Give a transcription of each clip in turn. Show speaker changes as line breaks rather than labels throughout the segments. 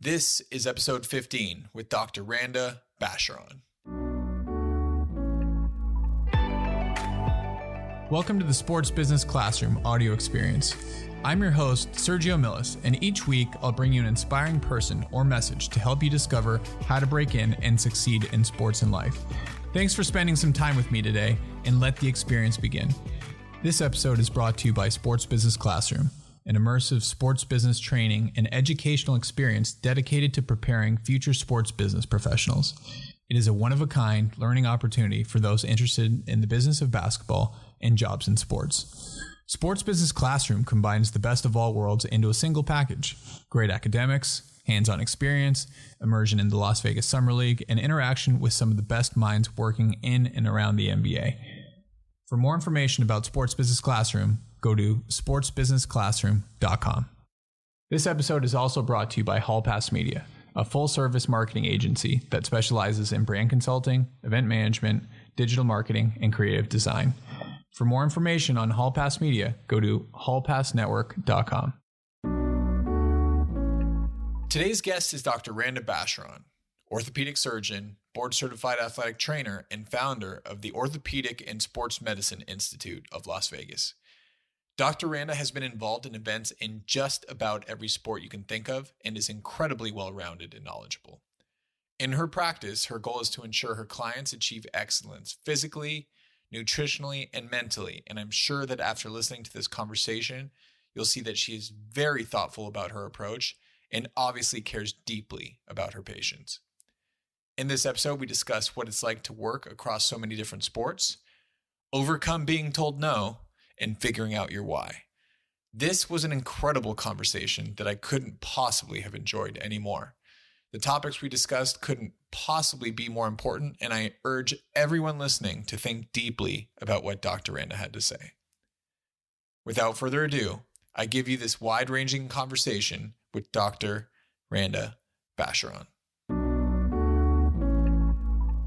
This is episode 15 with Dr. Randa Bascharon. Welcome to the Sports Business Classroom audio experience. I'm your host, Sergio Millis, and each week I'll bring you an inspiring person or message to help you discover how to break in and succeed in sports and life. Thanks for spending some time with me today, and let the experience begin. This episode is brought to you by Sports Business Classroom, an immersive sports business training and educational experience dedicated to preparing future sports business professionals. It is a one-of-a-kind learning opportunity for those interested in the business of basketball and jobs in sports. Sports Business Classroom combines the best of all worlds into a single package: great academics, hands-on experience, immersion in the Las Vegas Summer League, and interaction with some of the best minds working in and around the NBA. For more information about Sports Business Classroom, go to sportsbusinessclassroom.com. This episode is also brought to you by Hall Pass Media, a full-service marketing agency that specializes in brand consulting, event management, digital marketing, and creative design. For more information on Hall Pass Media, go to hallpassnetwork.com. Today's guest is Dr. Randa Bascharon, orthopedic surgeon, board-certified athletic trainer, and founder of the Orthopedic and Sports Medicine Institute of Las Vegas. Dr. Randa has been involved in events in just about every sport you can think of and is incredibly well-rounded and knowledgeable. In her practice, her goal is to ensure her clients achieve excellence physically, nutritionally, and mentally, and I'm sure that after listening to this conversation, you'll see that she is very thoughtful about her approach and obviously cares deeply about her patients. In this episode, we discuss what it's like to work across so many different sports, overcome being told no, and figuring out your why. This was an incredible conversation that I couldn't possibly have enjoyed anymore. The topics we discussed couldn't possibly be more important, and I urge everyone listening to think deeply about what Dr. Randa had to say. Without further ado, I give you this wide-ranging conversation with Dr. Randa Bascharon.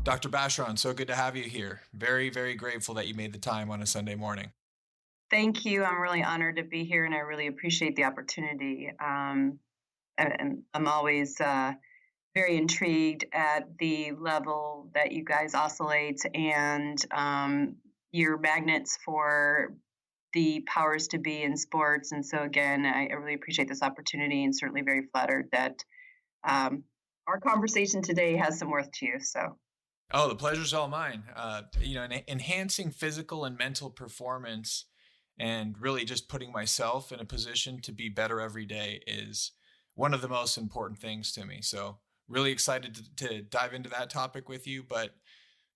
Dr. Bascharon, so good to have you here. Very, very grateful that you made the time on a Sunday morning.
Thank you. I'm really honored to be here, and I really appreciate the opportunity. And I'm always very intrigued at the level that you guys oscillate and your magnets for the powers to be in sports. And so again, I really appreciate this opportunity, and certainly very flattered that our conversation today has some worth to you. So.
Oh, the pleasure's all mine. Enhancing physical and mental performance and really just putting myself in a position to be better every day is one of the most important things to me. So really excited to dive into that topic with you. But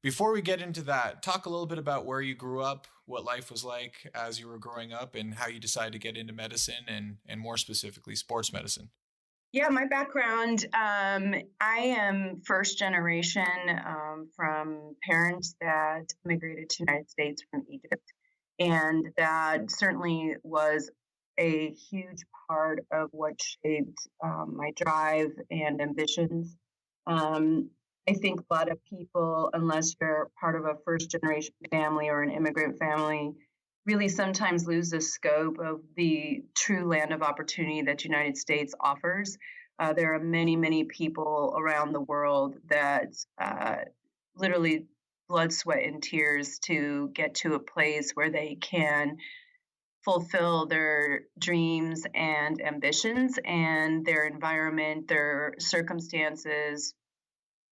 before we get into that, talk a little bit about where you grew up, what life was like as you were growing up, and how you decided to get into medicine and more specifically sports medicine.
Yeah, my background, I am first generation from parents that immigrated to the United States from Egypt. And that certainly was a huge part of what shaped my drive and ambitions. I think a lot of people, unless you're part of a first generation family or an immigrant family, really sometimes lose the scope of the true land of opportunity that the United States offers. There are many, many people around the world that literally blood, sweat, and tears to get to a place where they can fulfill their dreams and ambitions, and their environment, their circumstances,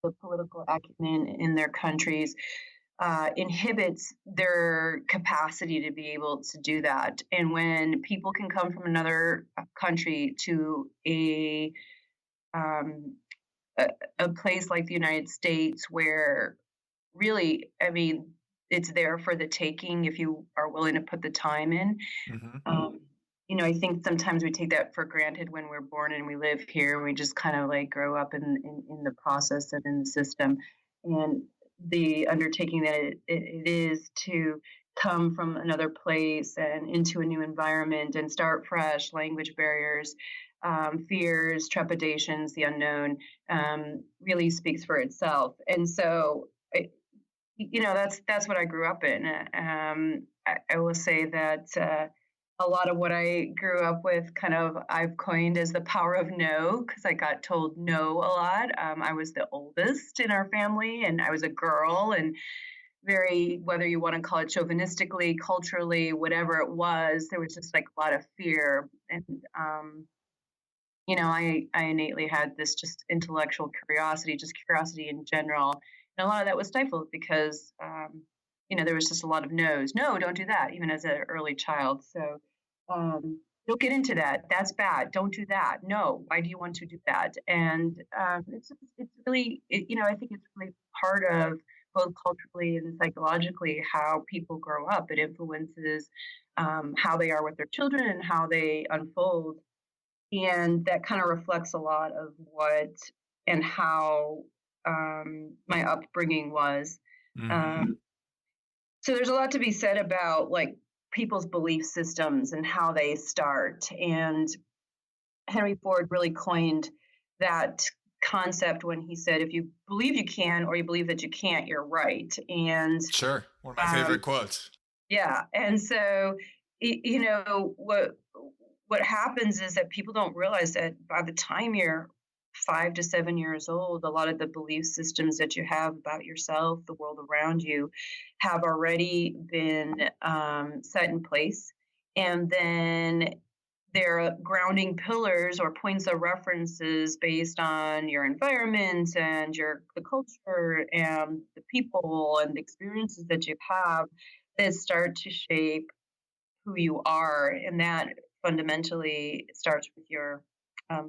the political acumen in their countries inhibits their capacity to be able to do that. And when people can come from another country to a place like the United States, where really, I mean, it's there for the taking if you are willing to put the time in. Mm-hmm. I think sometimes we take that for granted when we're born and we live here, and we just kind of like grow up in the process and in the system. And the undertaking that it is to come from another place and into a new environment and start fresh, language barriers, fears, trepidations, the unknown, really speaks for itself. And so, that's what I grew up in. I will say that a lot of what I grew up with kind of I've coined as the power of no, because I got told no a lot. I was the oldest in our family, and I was a girl, and very, whether you want to call it chauvinistically, culturally, whatever it was, there was just like a lot of fear. And, I innately had this just intellectual curiosity, just curiosity in general. And a lot of that was stifled because, there was just a lot of no's. No, don't do that, even as an early child. So don't get into that. That's bad. Don't do that. No, why do you want to do that? And it's really, I think it's really part of both culturally and psychologically how people grow up. It influences how they are with their children and how they unfold. And that kind of reflects a lot of what and how my upbringing was.
Mm-hmm.
So there's a lot to be said about like people's belief systems and how they start. And Henry Ford really coined that concept when he said, if you believe you can or you believe that you can't, you're right. And
Sure. One of my favorite quotes.
Yeah. And so, what happens is that people don't realize that by the time you're 5 to 7 years old, a lot of the belief systems that you have about yourself, the world around you, have already been set in place. And then there are grounding pillars or points of references based on your environment and the culture and the people and the experiences that you have that start to shape who you are. And that fundamentally starts with your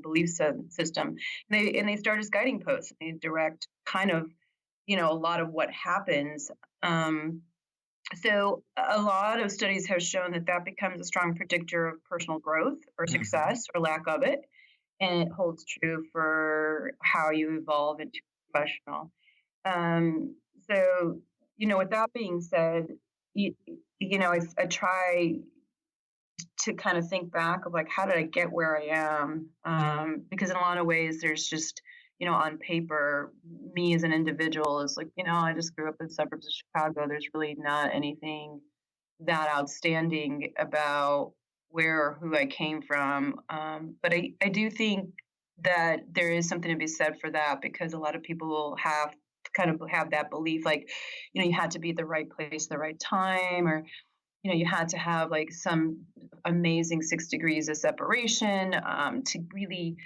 belief system. And they start as guiding posts. They direct kind of, a lot of what happens. So a lot of studies have shown that becomes a strong predictor of personal growth or success or lack of it. And it holds true for how you evolve into a professional. So, with that being said, I try to kind of think back of like, how did I get where I am? Because in a lot of ways, there's just, on paper, me as an individual is like, I just grew up in the suburbs of Chicago. There's really not anything that outstanding about where or who I came from. But I do think that there is something to be said for that, because a lot of people will have to kind of have that belief, like, you had to be at the right place at the right time, or you had to have like some amazing 6 degrees of separation to really,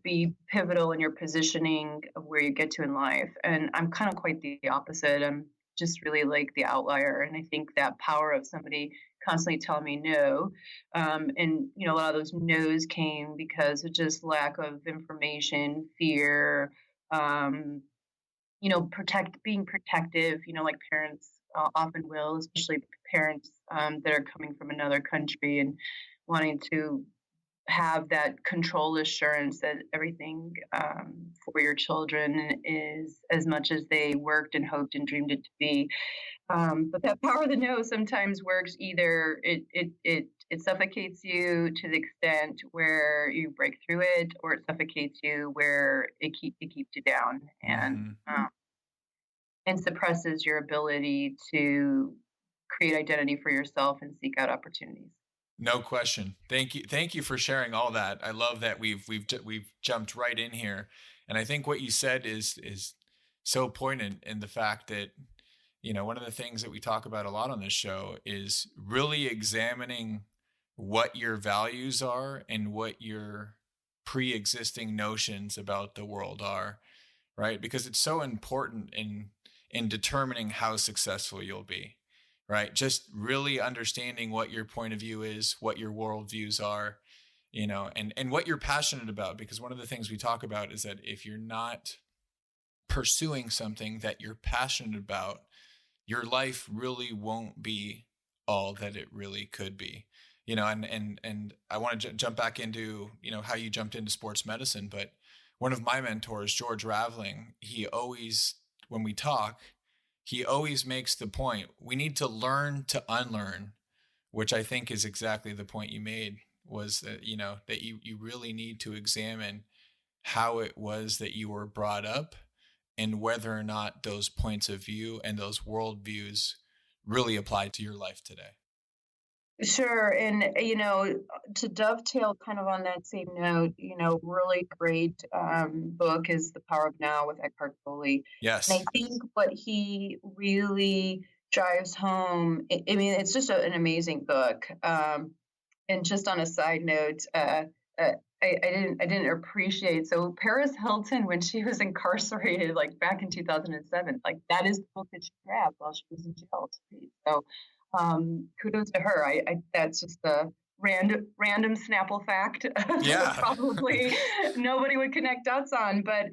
be pivotal in your positioning of where you get to in life. And I'm kind of quite the opposite. I'm just really like the outlier. And I think that power of somebody constantly telling me no, and, a lot of those no's came because of just lack of information, fear, being protective, like parents often will, especially parents that are coming from another country and wanting to have that control assurance that everything for your children is as much as they worked and hoped and dreamed it to be. But that power of the no sometimes works. Either it suffocates you to the extent where you break through it, or it suffocates you where it keeps you down and suppresses your ability to create identity for yourself and seek out opportunities.
No question. Thank you for sharing all that. I love that we've jumped right in here, and I think what you said is so poignant in the fact that, one of the things that we talk about a lot on this show is really examining what your values are and what your pre-existing notions about the world are, right? Because it's so important in determining how successful you'll be. Right. Just really understanding what your point of view is, what your worldviews are, and what you're passionate about. Because one of the things we talk about is that if you're not pursuing something that you're passionate about, your life really won't be all that it really could be. And I want to jump back into, how you jumped into sports medicine. But one of my mentors, George Raveling, he always, when we talk, he always makes the point, we need to learn to unlearn, which I think is exactly the point you made, was that, that you really need to examine how it was that you were brought up and whether or not those points of view and those worldviews really apply to your life today.
Sure. And, to dovetail kind of on that same note, really great book is The Power of Now with Eckhart Tolle. And I
Yes.
think what he really drives home, I mean, it's just an amazing book. And just on a side note, uh, I didn't appreciate, so Paris Hilton, when she was incarcerated, like back in 2007, like that is the book that she grabbed while she was in jail to read. So kudos to her. I that's just a random Snapple fact that
Yeah.
probably nobody would connect dots on. But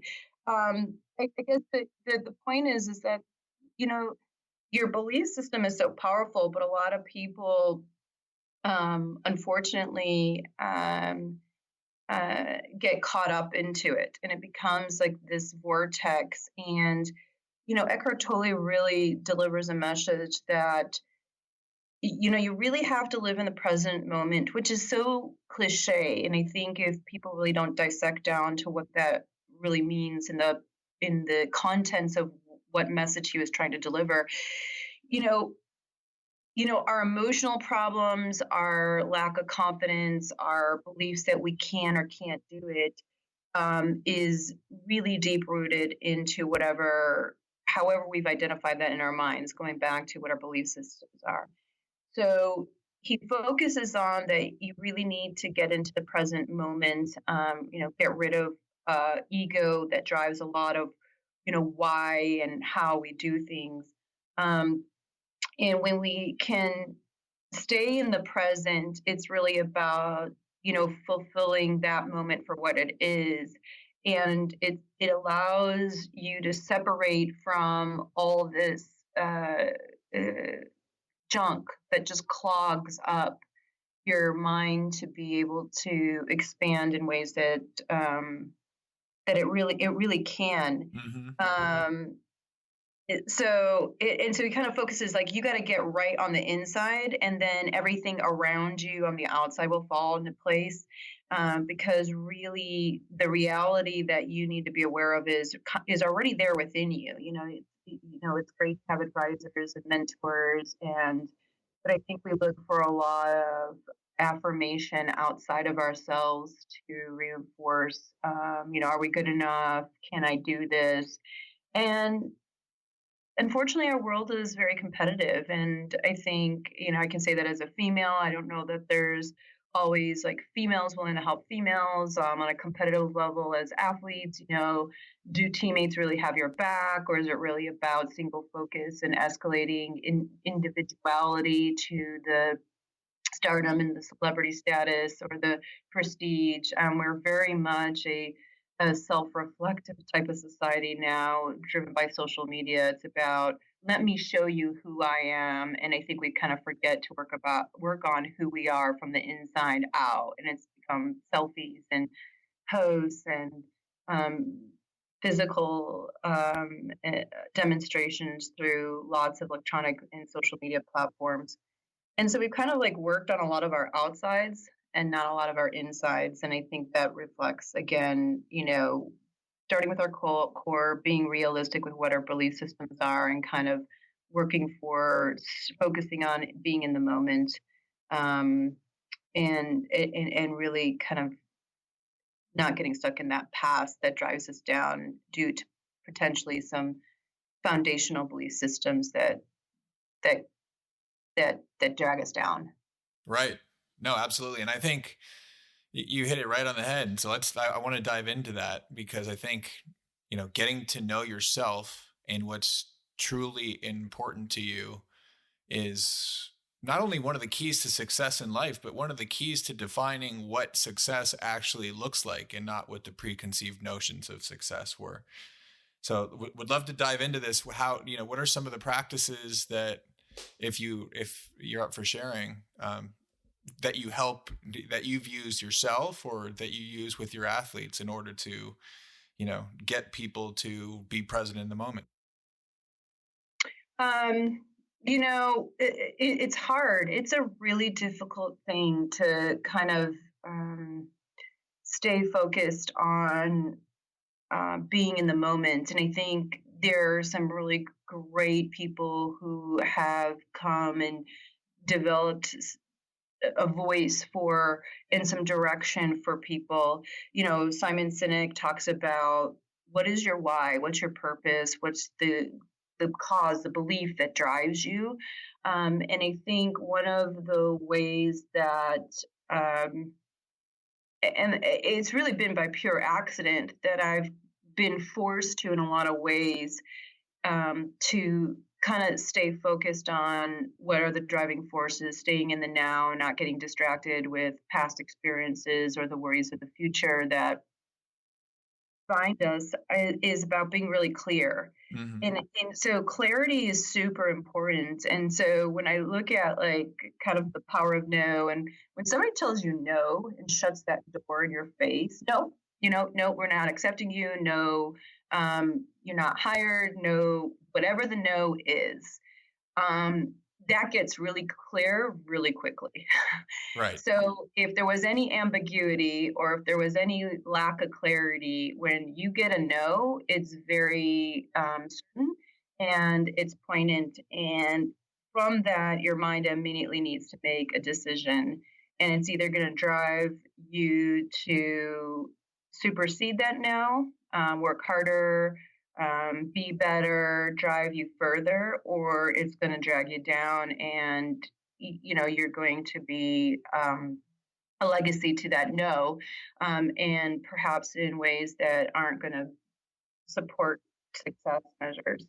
I guess the point is that you know your belief system is so powerful, but a lot of people unfortunately get caught up into it, and it becomes like this vortex. And Eckhart Tolle really delivers a message that you really have to live in the present moment, which is so cliche. And I think if people really don't dissect down to what that really means in the contents of what message he was trying to deliver, you know, our emotional problems, our lack of confidence, our beliefs that we can or can't do it, is really deep rooted into however we've identified that in our minds, going back to what our belief systems are. So he focuses on that you really need to get into the present moment, get rid of ego that drives a lot of, why and how we do things. Um, and when we can stay in the present, it's really about, fulfilling that moment for what it is. And it allows you to separate from all this uh, junk that just clogs up your mind to be able to expand in ways that it really can.
Hmm.
So he kind of focuses like you got to get right on the inside, and then everything around you on the outside will fall into place. Because really, the reality that you need to be aware of is already there within you. It's great to have advisors and mentors, but I think we look for a lot of affirmation outside of ourselves to reinforce. Are we good enough? Can I do this? And unfortunately, our world is very competitive. And I think, I can say that as a female. I don't know that there's always like females willing to help females on a competitive level as athletes. Do teammates really have your back, or is it really about single focus and escalating in individuality to the stardom and the celebrity status or the prestige? We're very much a self-reflective type of society now, driven by social media. It's about let me show you who I am, and I think we kind of forget to work on who we are from the inside out, and it's become selfies and posts and um, physical demonstrations through lots of electronic and social media platforms. And so we've kind of like worked on a lot of our outsides and not a lot of our insides. And I think that reflects, again, starting with our core, being realistic with what our belief systems are, and kind of focusing on being in the moment, um, and really kind of not getting stuck in that past that drives us down due to potentially some foundational belief systems that that drag us down.
Right. No, absolutely. And I think you hit it right on the head. And so I want to dive into that, because I think, getting to know yourself and what's truly important to you is not only one of the keys to success in life, but one of the keys to defining what success actually looks like, and not what the preconceived notions of success were. So would love to dive into this. How, what are some of the practices that, if you're up for sharing, that you've used yourself, or that you use with your athletes in order to, get people to be present in the moment?
It's hard. It's a really difficult thing to kind of stay focused on being in the moment. And I think there are some really great people who have come and developed a voice for and some direction for people. Simon Sinek talks about what is your why, what's your purpose, what's the cause, the belief that drives you. And I think one of the ways that and it's really been by pure accident that I've been forced to, in a lot of ways, to kind of stay focused on what are the driving forces, staying in the now, not getting distracted with past experiences or the worries of the future that bind us, is about being really clear.
Mm-hmm.
And so clarity is super important. And so when I look at like kind of the power of no, and when somebody tells you no and shuts that door in your face, no, no, we're not accepting you. No, you're not hired. No, whatever the no is, that gets really clear really quickly.
Right.
So if there was any ambiguity or if there was any lack of clarity, when you get a no, it's very certain and it's poignant. And from that, your mind immediately needs to make a decision. And it's either going to drive you to supersede that no, work harder, be better, drive you further, or it's going to drag you down and you're going to be a legacy to that no, and perhaps in ways that aren't going to support success measures.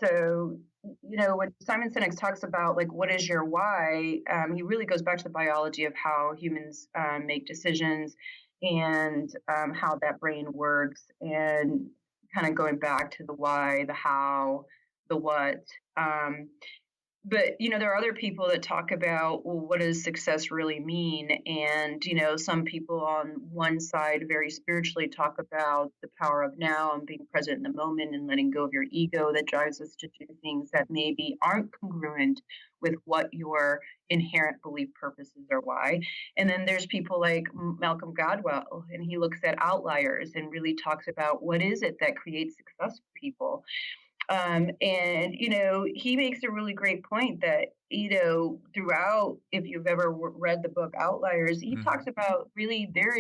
So, when Simon Sinek talks about like, what is your why? He really goes back to the biology of how humans make decisions and how that brain works, and kind of going back to the why, the how, the what. But there are other people that talk about, well, what does success really mean? And some people on one side very spiritually talk about the power of now and being present in the moment and letting go of your ego that drives us to do things that maybe aren't congruent with what your inherent belief purposes are. Why. And then there's people like Malcolm Gladwell, and he looks at outliers and really talks about what is it that creates success for people. And he makes a really great point that throughout, if you've ever read the book Outliers, he talks about really there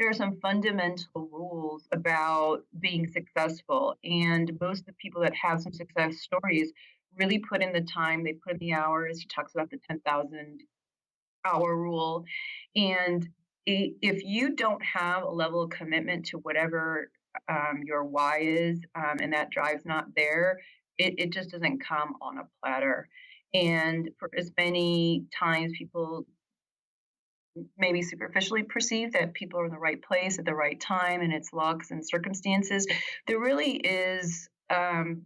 are some fundamental rules about being successful, and most of the people that have some success stories really put in the time, they put in the hours. He talks about the 10,000 hour rule, and if you don't have a level of commitment to whatever your why is, and that drive's not there, it just doesn't come on a platter. And for as many times people maybe superficially perceive that people are in the right place at the right time and it's lucks and circumstances, there really is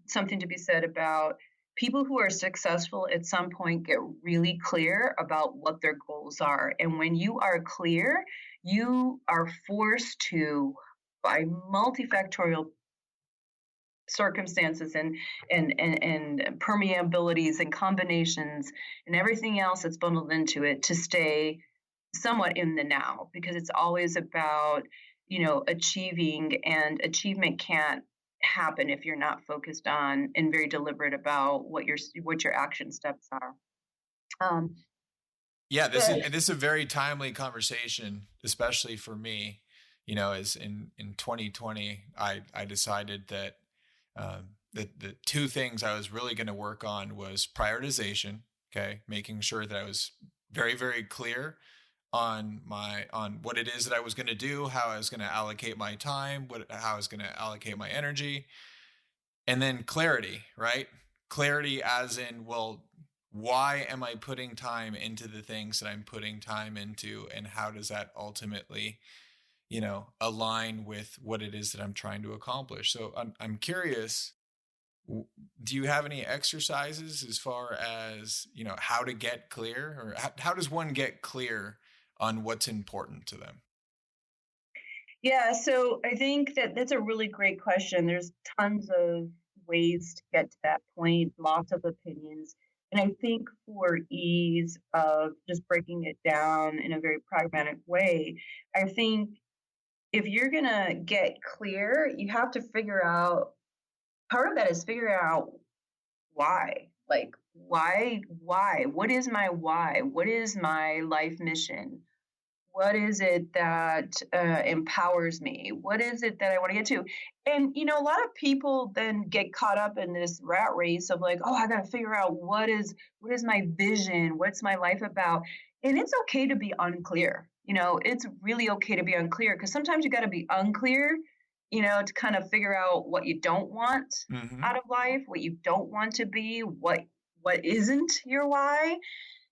something to be said about people who are successful at some point get really clear about what their goals are. And when you are clear, you are forced to, by multifactorial circumstances and permeabilities and combinations and everything else that's bundled into it, to stay somewhat in the now, because it's always about achieving, and achievement can't happen if you're not focused on and very deliberate about what your action steps are.
This is a very timely conversation, especially for me. As in 2020, I decided that the two things I was really going to work on was prioritization. Okay, making sure that I was very, very clear on what it is that I was going to do, how I was going to allocate my time, how I was going to allocate my energy, and then clarity. Right, clarity as in, well, why am I putting time into the things that I'm putting time into, and how does that ultimately align with what it is that I'm trying to accomplish? So I'm curious, do you have any exercises as far as, how to get clear, or how does one get clear on what's important to them?
Yeah, so I think that's a really great question. There's tons of ways to get to that point, lots of opinions. And I think for ease of just breaking it down in a very pragmatic way, I think if you're going to get clear, you have to figure out, part of that is figuring out why. Like, why? What is my why? What is my life mission? What is it that empowers me? What is it that I want to get to? And, a lot of people then get caught up in this rat race of like, oh, I got to figure out what is my vision? What's my life about? And it's okay to be unclear. It's really okay to be unclear because sometimes you got to be unclear, to kind of figure out what you don't want
Mm-hmm.
out of life, what you don't want to be, what isn't your why,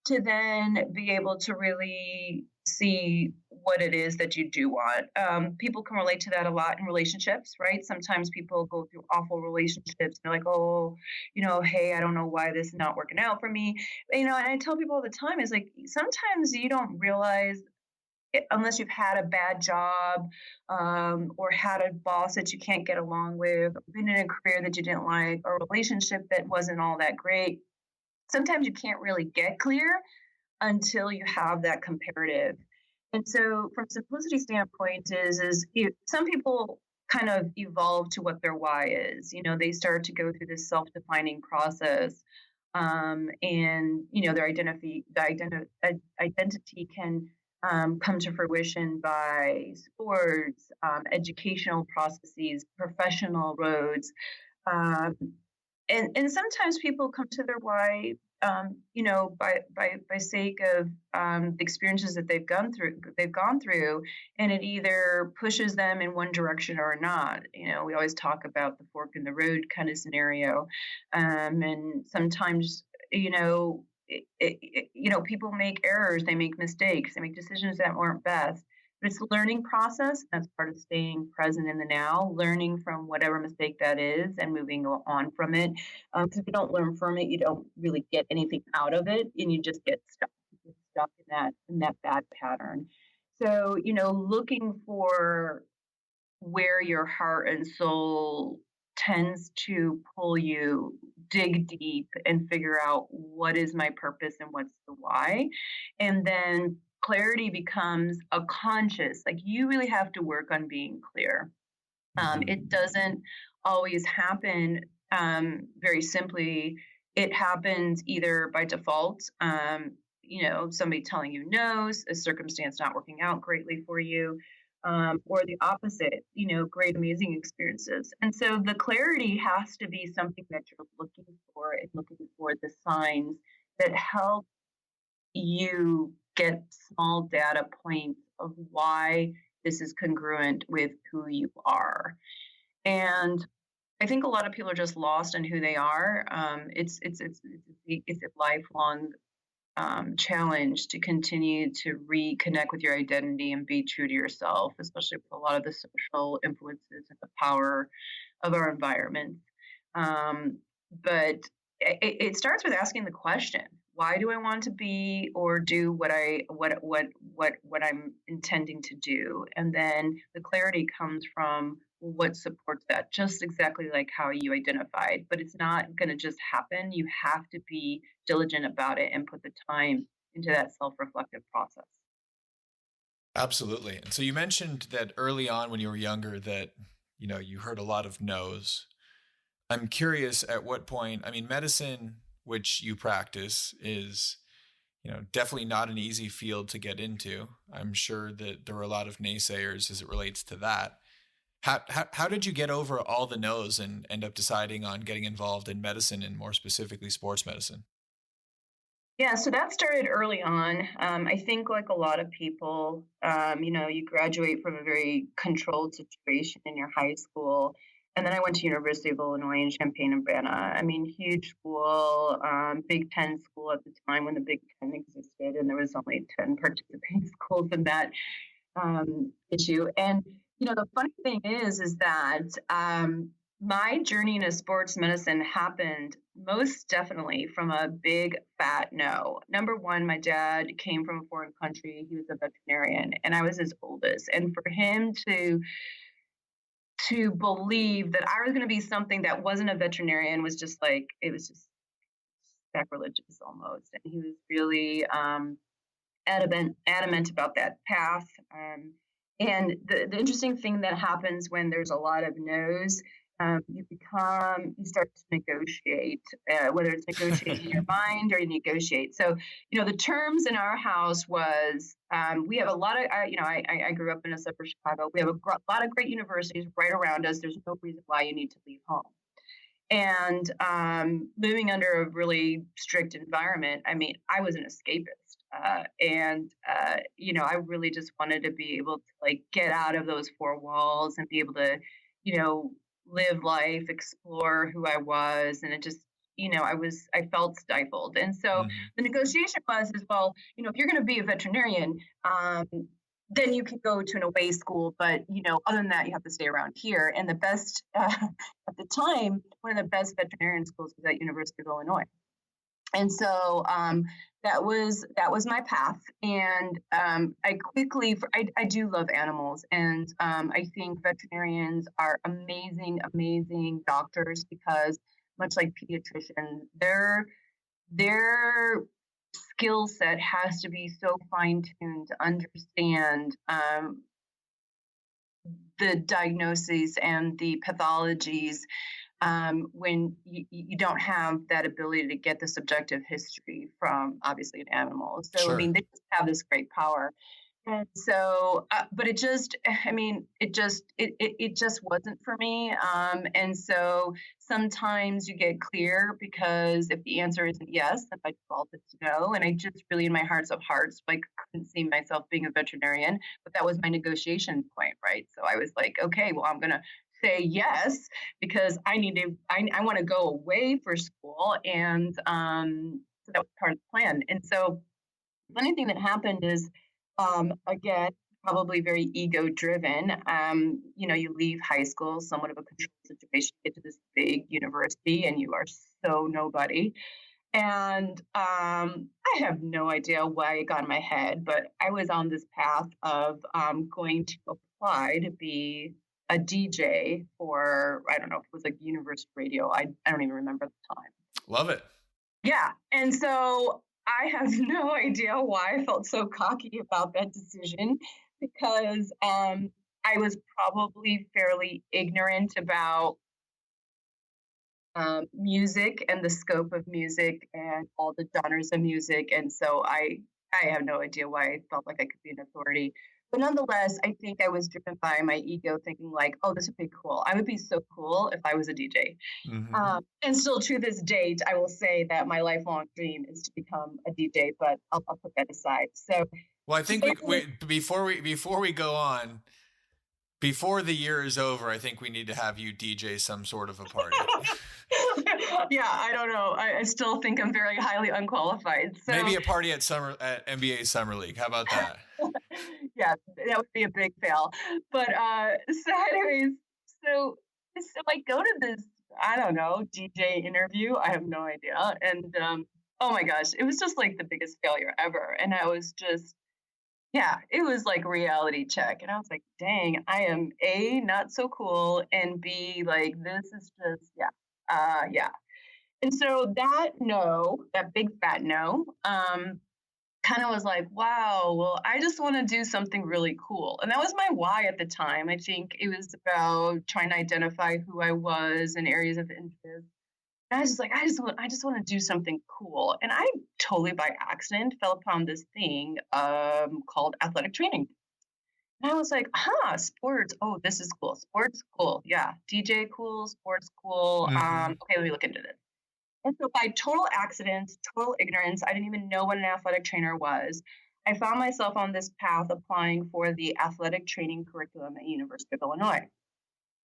to then be able to really see what it is that you do want. People can relate to that a lot in relationships, right? Sometimes people go through awful relationships. And they're like, oh, hey, I don't know why this is not working out for me. And I tell people all the time is like, sometimes you don't realize it, unless you've had a bad job or had a boss that you can't get along with, or been in a career that you didn't like, or a relationship that wasn't all that great. Sometimes you can't really get clear until you have that comparative. And so from simplicity standpoint some people kind of evolve to what their why is. They start to go through this self-defining process. And their identity can come to fruition by sports, educational processes, professional roads, um, and sometimes people come to their why, by sake of the experiences that they've gone through, and it either pushes them in one direction or not. We always talk about the fork in the road kind of scenario, and sometimes people make errors, they make mistakes, they make decisions that weren't best. But it's a learning process. That's part of staying present in the now, learning from whatever mistake that is and moving on from it. Because if you don't learn from it, you don't really get anything out of it, and you just get stuck. You get stuck in that bad pattern. So, looking for where your heart and soul tends to pull you, dig deep and figure out what is my purpose and what's the why. And then clarity becomes a conscious, like you really have to work on being clear. It doesn't always happen very simply. It happens either by default, somebody telling you no, a circumstance not working out greatly for you, or the opposite, great, amazing experiences. And so the clarity has to be something that you're looking for, and looking for the signs that help you get small data points of why this is congruent with who you are. And I think a lot of people are just lost in who they are. It's a lifelong challenge to continue to reconnect with your identity and be true to yourself, especially with a lot of the social influences and the power of our environment. But it starts with asking the question: why do I want to be or do what I'm intending to do? And then the clarity comes from what supports that, just exactly like how you identified. But it's not going to just happen. You have to be diligent about it and put the time into that self-reflective process.
Absolutely. And so you mentioned that early on when you were younger that, you heard a lot of no's. I'm curious at what point, medicine, which you practice, is, definitely not an easy field to get into. I'm sure that there were a lot of naysayers as it relates to that. How did you get over all the no's and end up deciding on getting involved in medicine, and more specifically sports medicine?
Yeah, so that started early on. I think, like a lot of people, you graduate from a very controlled situation in your high school. And then I went to University of Illinois in Champaign-Urbana. Huge school, Big Ten school at the time when the Big Ten existed, and there was only 10 participating schools in that issue. And, the funny thing is that my journey into sports medicine happened most definitely from a big fat no. Number one, my dad came from a foreign country. He was a veterinarian, and I was his oldest. And for him to believe that I was going to be something that wasn't a veterinarian was just like, it was just sacrilegious almost. And he was really adamant about that path. And the interesting thing that happens when there's a lot of no's, you start to negotiate, whether it's negotiate in your mind or you negotiate. So, the terms in our house was, we have a lot of, I grew up in a suburb of Chicago. We have a lot of great universities right around us. There's no reason why you need to leave home. And living under a really strict environment, I was an escapist. I really just wanted to be able to get out of those four walls and be able to, live life, explore who I was. And it just, I felt stifled. And so the negotiation was well, if you're going to be a veterinarian, then you can go to an away school. But, other than that, you have to stay around here. And the best, at the time, one of the best veterinarian schools was at University of Illinois. And so that was my path. And I do love animals. And I think veterinarians are amazing, amazing doctors because much like pediatricians, their skill set has to be so fine-tuned to understand the diagnoses and the pathologies when you don't have that ability to get the subjective history from obviously an animal. So,
Sure.
They just have this great power. And so, but it just wasn't for me. And so sometimes you get clear because if the answer isn't yes, then by default it's no. And I just really, in my hearts of hearts, couldn't see myself being a veterinarian, but that was my negotiation point, right? So I was like, okay, well, I'm going to say yes, because I want to go away for school. And so that was part of the plan. And so the funny thing that happened is, again, probably very ego driven. You leave high school, somewhat of a controlled situation, get to this big university and you are so nobody. And I have no idea why it got in my head, but I was on this path of going to apply to be a DJ for, I don't know if it was university radio. I don't even remember the time.
Love it.
Yeah. And so I have no idea why I felt so cocky about that decision because I was probably fairly ignorant about music and the scope of music and all the genres of music. And so I have no idea why I felt like I could be an authority. But nonetheless, I think I was driven by my ego thinking oh, this would be cool. I would be so cool if I was a DJ. And still to this date, I will say that my lifelong dream is to become a DJ, but I'll put that aside. So,
well, I think before we go on, before the year is over, I think we need to have you DJ some sort of a party.
Yeah, I don't know. I still think I'm very highly unqualified. So
maybe a party at NBA Summer League. How about that?
Yeah, that would be a big fail. But so anyways, so I go to this, I don't know, DJ interview. I have no idea. And oh my gosh, it was just the biggest failure ever. And I was just, yeah, it was reality check. And I was like, dang, I am A, not so cool, and B, this is just, yeah. And so that big fat no, kind of was wow, well, I just want to do something really cool. And that was my why at the time. I think it was about trying to identify who I was and areas of interest. And I was just I just want to do something cool. And I totally by accident fell upon this thing called athletic training. And I was like, sports. Oh, this is cool. Sports, cool. Yeah. DJ, cool. Sports, cool. Okay, let me look into this. And so by total accident, total ignorance, I didn't even know what an athletic trainer was. I found myself on this path applying for the athletic training curriculum at University of Illinois.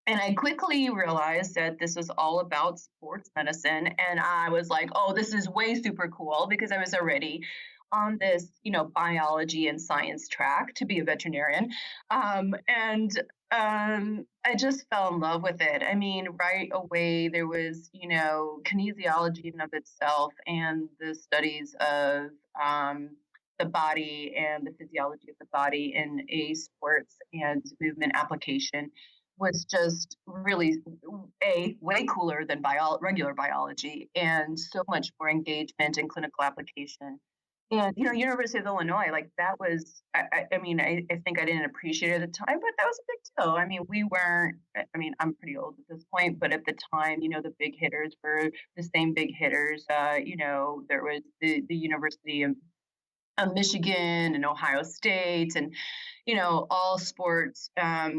And I quickly realized that this was all about sports medicine. And I was like, oh, this is way super cool because I was already on this, biology and science track to be a veterinarian. I just fell in love with it. I mean, right away, there was, kinesiology in and of itself and the studies of the body and the physiology of the body in a sports and movement application was just really way cooler than regular biology and so much more engagement and clinical application. And, University of Illinois, like that was, I think I didn't appreciate it at the time, but that was a big deal. I mean, we weren't, I'm pretty old at this point, but at the time, the big hitters were the same big hitters. There was the University of Michigan and Ohio State and, all sports. I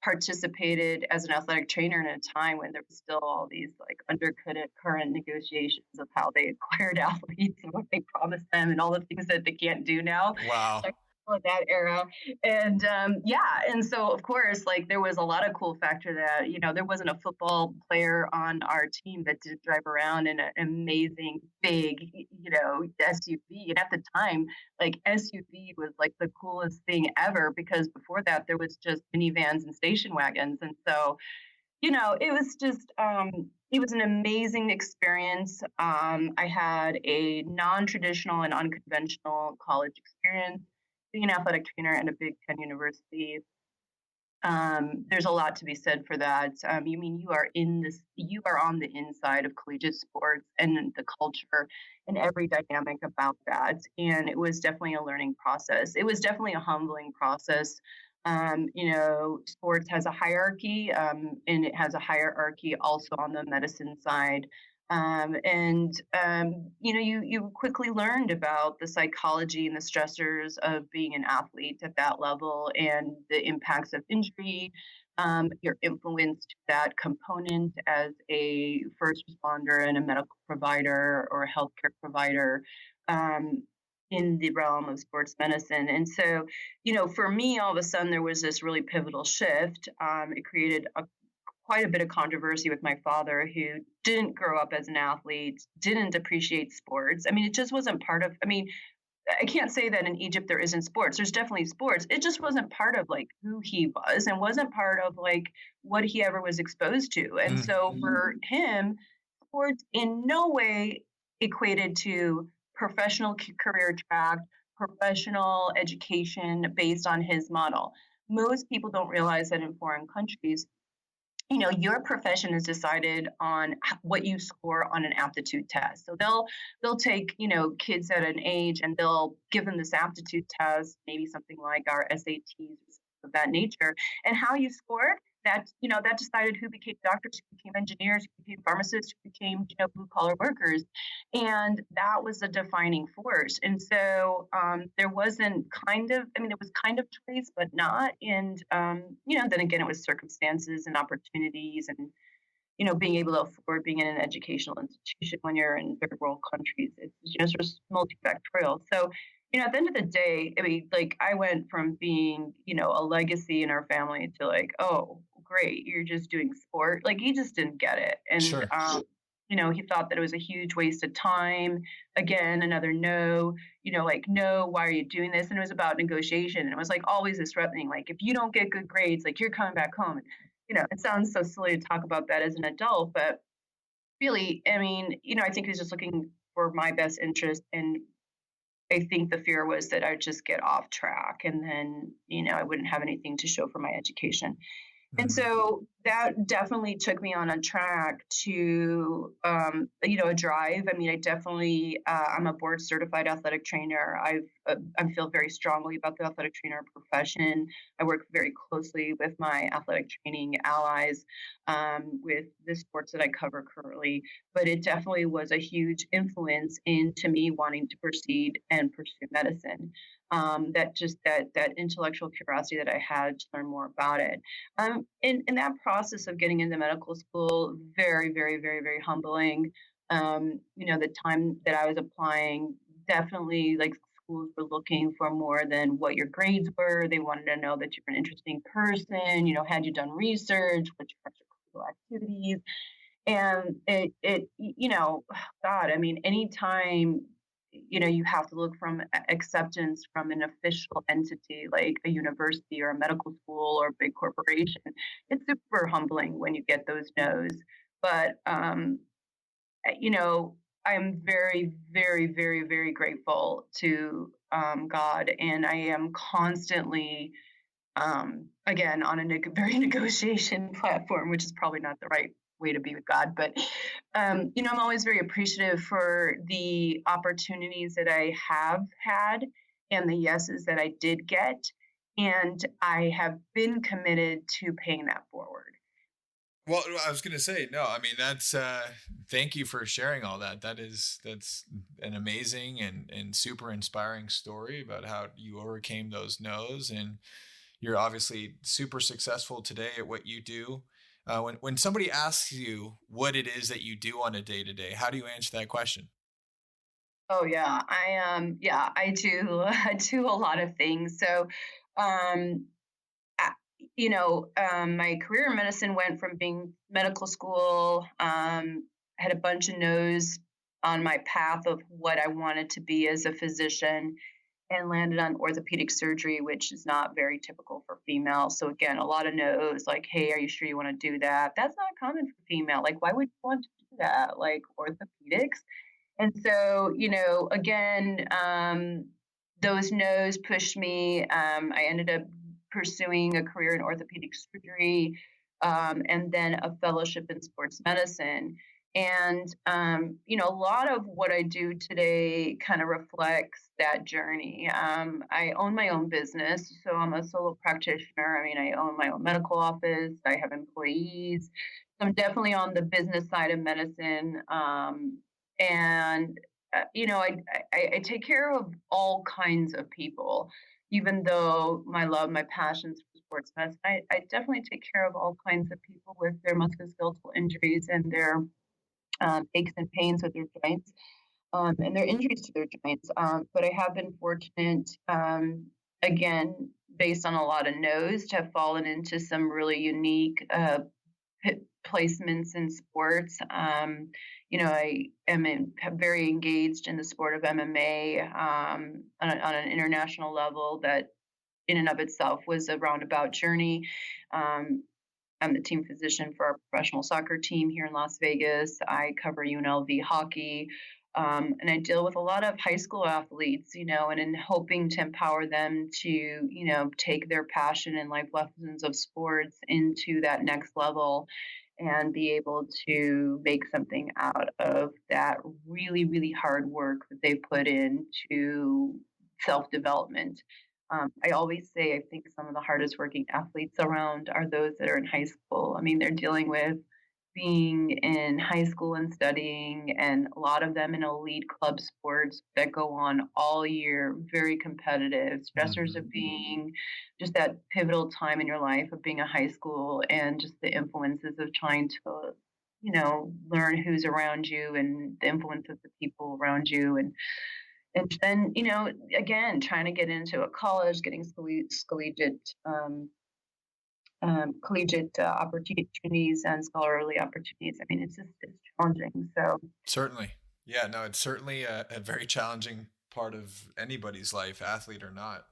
participated as an athletic trainer in a time when there was still all these like undercurrent negotiations of how they acquired athletes and what they promised them and all the things that they can't do now.
Wow.
That era. And and so of course, like there was a lot of cool factor that, there wasn't a football player on our team that did drive around in an amazing big, SUV. And at the time, like SUV was like the coolest thing ever, because before that there was just minivans and station wagons. And so, it was just it was an amazing experience. I had a non-traditional and unconventional college experience, being an athletic trainer at a Big Ten university. There's a lot to be said for that. You are on the inside of collegiate sports and the culture and every dynamic about that. And it was definitely a learning process. It was definitely a humbling process. Sports has a hierarchy, and it has a hierarchy also on the medicine side. You quickly learned about the psychology and the stressors of being an athlete at that level and the impacts of injury, your influence to that component as a first responder and a medical provider or a healthcare provider. In the realm of sports medicine. And so, for me, all of a sudden, there was this really pivotal shift. It created quite a bit of controversy with my father, who didn't grow up as an athlete, didn't appreciate sports. It just wasn't part of, I can't say that in Egypt there isn't sports. There's definitely sports. It just wasn't part of like who he was and wasn't part of like what he ever was exposed to. And so for him, sports in no way equated to professional career track, professional education based on his model. Most people don't realize that in foreign countries, your profession is decided on what you score on an aptitude test. So they'll take, kids at an age and they'll give them this aptitude test, maybe something like our SATs of that nature, and how you scored. That decided who became doctors, who became engineers, who became pharmacists, who became blue collar workers, and that was a defining force. And so there wasn't there was kind of choice, but not. And then again, it was circumstances and opportunities, and being able to afford being in an educational institution when you're in third world countries. It's sort of multifactorial. So at the end of the day, I went from being, a legacy in our family to like, oh, great, you're just doing sport. Like he just didn't get it. And,
Sure.
He thought that it was a huge waste of time. Again, another no, no, why are you doing this? And it was about negotiation. And it was like always this threatening, like, if you don't get good grades, like you're coming back home. And, it sounds so silly to talk about that as an adult, but really, I think he was just looking for my best interest. And I think the fear was that I'd just get off track and then, I wouldn't have anything to show for my education. And so that definitely took me on a track to, a drive. I definitely, I'm a board certified athletic trainer. I feel very strongly about the athletic trainer profession. I work very closely with my athletic training allies, with the sports that I cover currently. But it definitely was a huge influence into me wanting to proceed and pursue medicine. That intellectual curiosity that I had to learn more about it. In that process of getting into medical school, very, very, very, very humbling. The time that I was applying, definitely like schools were looking for more than what your grades were. They wanted to know that you're an interesting person. Had you done research, what's your extracurricular activities? And God, anytime you have to look from acceptance from an official entity like a university or a medical school or a big corporation. It's super humbling when you get those no's. But, I'm very, very, very, very grateful to God. And I am constantly, again, on a very negotiation platform, which is probably not the right way to be with God. But, I'm always very appreciative for the opportunities that I have had and the yeses that I did get. And I have been committed to paying that forward.
Well, I was going to say, no, I mean, thank you for sharing all that. That's an amazing and super inspiring story about how you overcame those no's, and you're obviously super successful today at what you do. When somebody asks you what it is that you do on a day to day, how do you answer that question?
Oh yeah, I do. I do a lot of things. So, um, my career in medicine went from being medical school, had a bunch of no's on my path of what I wanted to be as a physician, and landed on orthopedic surgery, which is not very typical for females. So again, a lot of no's, like, hey, are you sure you want to do that? That's not common for female. Like, why would you want to do that? Like orthopedics? And so, again, those no's pushed me. I ended up pursuing a career in orthopedic surgery, and then a fellowship in sports medicine. And, a lot of what I do today kind of reflects that journey. I own my own business, so I'm a solo practitioner. I mean, I own my own medical office, I have employees. So I'm definitely on the business side of medicine. And I take care of all kinds of people, even though my love, my passions for sports medicine. I definitely take care of all kinds of people with their musculoskeletal injuries and their aches and pains with their joints, and their injuries to their joints. But I have been fortunate, again, based on a lot of no's, to have fallen into some really unique placements in sports. I am very engaged in the sport of MMA, on an international level that in and of itself was a roundabout journey. I'm the team physician for our professional soccer team here in Las Vegas. I cover UNLV hockey. And I deal with a lot of high school athletes, and in hoping to empower them to, take their passion and life lessons of sports into that next level and be able to make something out of that really, really hard work that they put into self-development. I always say I think some of the hardest working athletes around are those that are in high school. I mean, they're dealing with being in high school and studying, and a lot of them in elite club sports that go on all year, very competitive, stressors of being just that pivotal time in your life of being a high school, and just the influences of trying to, learn who's around you and the influence of the people around you. And then, again, trying to get into a college, getting collegiate opportunities and scholarly opportunities. I mean, it's challenging. So
Certainly. Yeah, no, it's certainly a very challenging part of anybody's life, athlete or not.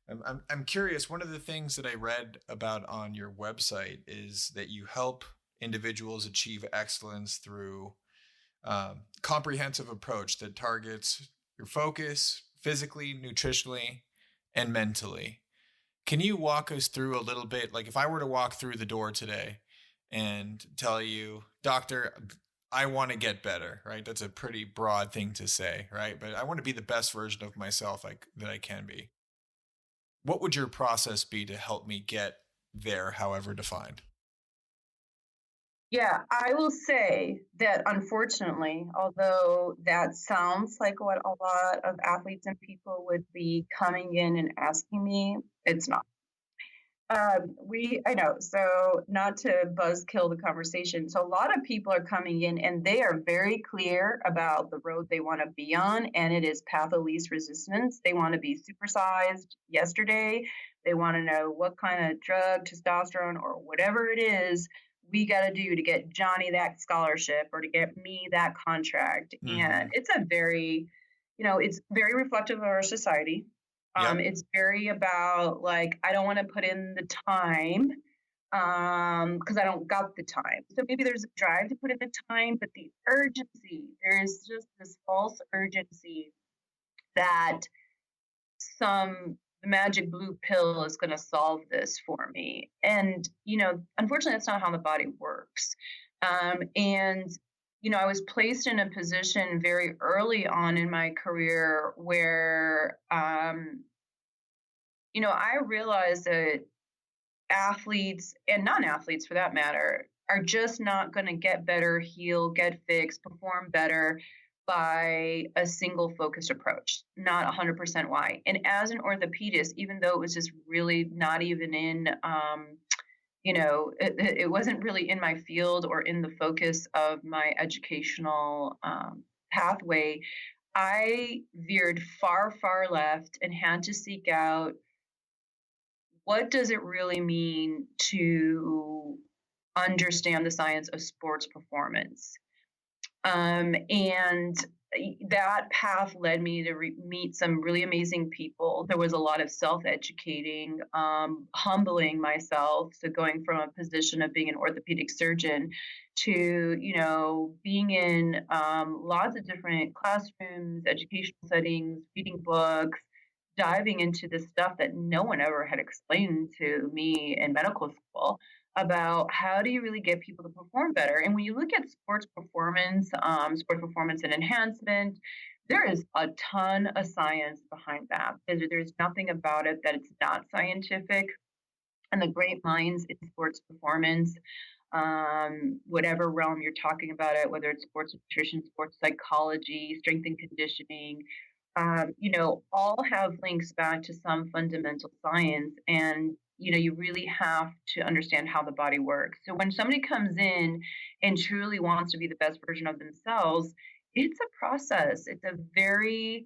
I'm curious. One of the things that I read about on your website is that you help individuals achieve excellence through comprehensive approach that targets your focus physically, nutritionally, and mentally. Can you walk us through a little bit? Like, if I were to walk through the door today and tell you, doctor, I want to get better, right? That's a pretty broad thing to say, right? But I want to be the best version of myself that I can be. What would your process be to help me get there, however defined?
yeah, I will say that unfortunately, although that sounds like what a lot of athletes and people would be coming in and asking me, it's not. I know. So not to buzzkill the conversation. So a lot of people are coming in and they are very clear about the road they want to be on, and it is path of least resistance. They want to be supersized yesterday. They want to know what kind of drug, testosterone, or whatever it is we got to do to get Johnny that scholarship or to get me that contract. And it's a very, it's very reflective of our society.
Yep.
It's very about like, I don't want to put in the time because I don't got the time. So maybe there's a drive to put in the time, but the urgency, there's just this false urgency that some magic blue pill is going to solve this for me. And, unfortunately, that's not how the body works. And I was placed in a position very early on in my career where, I realized that athletes and non-athletes for that matter are just not going to get better, heal, get fixed, perform better by a single focused approach, not 100% why. And as an orthopedist, even though it was just really not even in, it wasn't really in my field or in the focus of my educational pathway, I veered far, far left and had to seek out what does it really mean to understand the science of sports performance. And that path led me to meet some really amazing people. There was a lot of self-educating, humbling myself. So going from a position of being an orthopedic surgeon to, being in lots of different classrooms, educational settings, reading books, diving into this stuff that no one ever had explained to me in medical school about how do you really get people to perform better. And when you look at sports performance and enhancement, there is a ton of science behind that. There's nothing about it that it's not scientific. And the great minds in sports performance, whatever realm you're talking about it, whether it's sports nutrition, sports psychology, strength and conditioning, all have links back to some fundamental science. And, you really have to understand how the body works. So when somebody comes in and truly wants to be the best version of themselves, it's a process. It's a very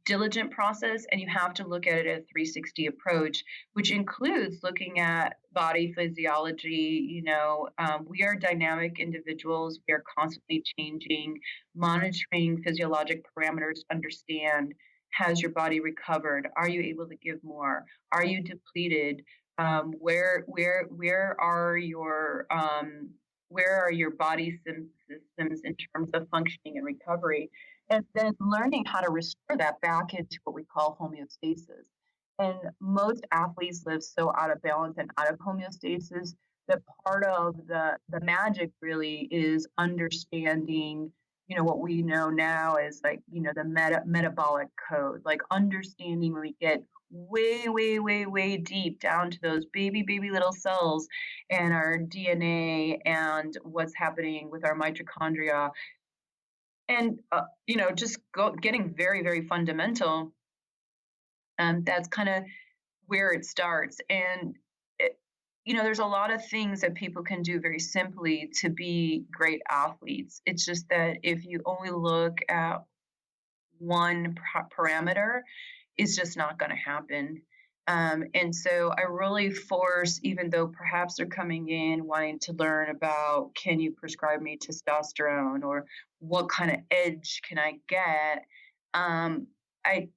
diligent process, and you have to look at it as a 360 approach, which includes looking at body physiology. We are dynamic individuals. We are constantly changing, monitoring physiologic parameters to understand, has your body recovered? Are you able to give more? Are you depleted? Where are your body systems in terms of functioning and recovery? And then learning how to restore that back into what we call homeostasis. And most athletes live so out of balance and out of homeostasis that part of the magic really is understanding, what we know now is like, the metabolic code, like understanding when we get way, way, way, way deep down to those baby little cells and our DNA and what's happening with our mitochondria. And, just getting very, very fundamental. That's kind of where it starts. And, there's a lot of things that people can do very simply to be great athletes. It's just that if you only look at one parameter, it's just not going to happen. And so I really force, even though perhaps they're coming in wanting to learn about, can you prescribe me testosterone or what kind of edge can I get? I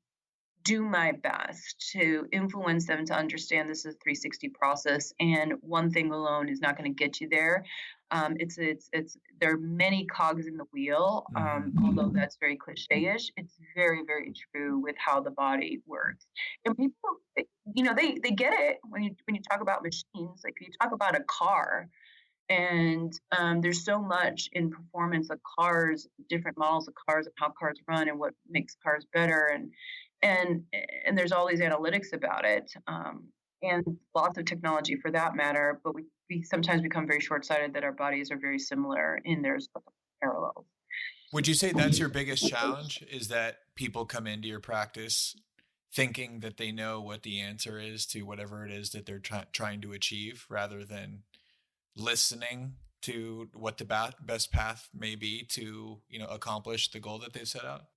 do my best to influence them to understand this is a 360 process, and one thing alone is not going to get you there. There are many cogs in the wheel, although that's very cliche-ish. It's very, very true with how the body works. And people, they get it when you talk about machines. Like you talk about a car, and there's so much in performance of cars, different models of cars, and how cars run, and what makes cars better, and there's all these analytics about it, and lots of technology for that matter. But we sometimes become very short-sighted that our bodies are very similar in there's parallels.
Would you say that's your biggest challenge, is that people come into your practice thinking that they know what the answer is to whatever it is that they're trying to achieve, rather than listening to what the best path may be to, accomplish the goal that they've set out?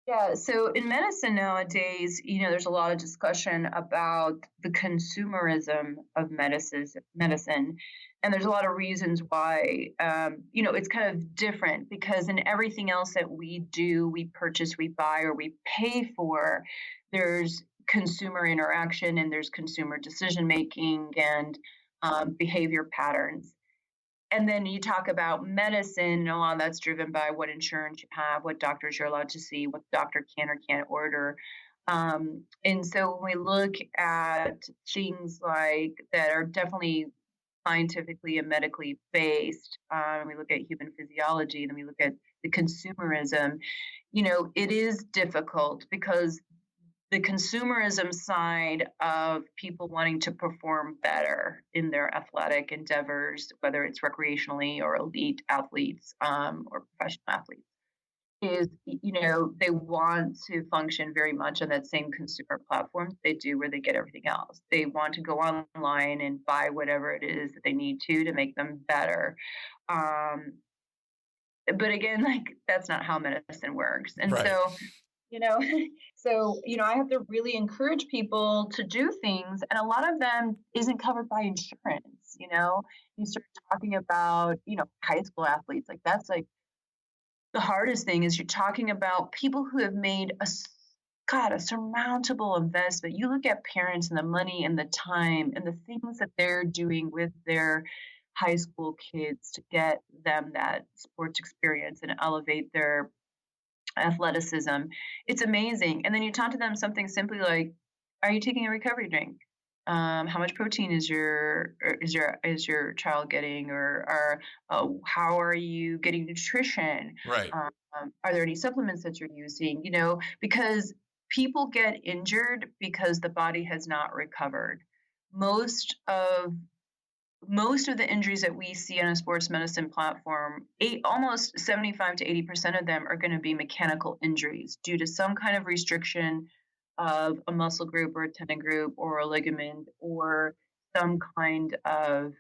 Yeah, so in medicine nowadays, there's a lot of discussion about the consumerism of medicine. And there's a lot of reasons why, it's kind of different, because in everything else that we do, we purchase, we buy, or we pay for, there's consumer interaction and there's consumer decision making and behavior patterns. And then you talk about medicine, and a lot of that's driven by what insurance you have, what doctors you're allowed to see, what the doctor can or can't order. And so when we look at things like that are definitely scientifically and medically based, and we look at human physiology, and then we look at the consumerism, it is difficult because the consumerism side of people wanting to perform better in their athletic endeavors, whether it's recreationally or elite athletes, or professional athletes, is, they want to function very much on that same consumer platform they do where they get everything else. They want to go online and buy whatever it is that they need to make them better. But again, that's not how medicine works. And
Right.
you know, I have to really encourage people to do things. And a lot of them isn't covered by insurance. You start talking about, high school athletes, that's the hardest thing is you're talking about people who have made a surmountable investment. You look at parents and the money and the time and the things that they're doing with their high school kids to get them that sports experience and elevate their athleticism. It's amazing. And then you talk to them something simply like, are you taking a recovery drink? How much protein is your child getting, or how are you getting nutrition?
Right.
Are there any supplements that you're using? Because people get injured because the body has not recovered. Most of the injuries that we see on a sports medicine platform, almost 75 to 80% of them are going to be mechanical injuries due to some kind of restriction of a muscle group or a tendon group or a ligament or some kind of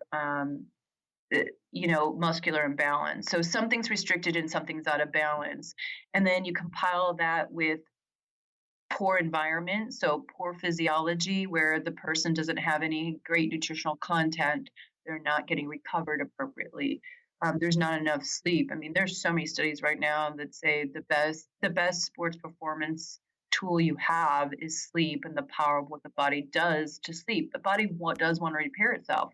muscular imbalance. So something's restricted and something's out of balance. And then you compile that with poor environment, so poor physiology, where the person doesn't have any great nutritional content, they're not getting recovered appropriately. There's not enough sleep. I mean, there's so many studies right now that say the best sports performance tool you have is sleep and the power of what the body does to sleep. The body does want to repair itself.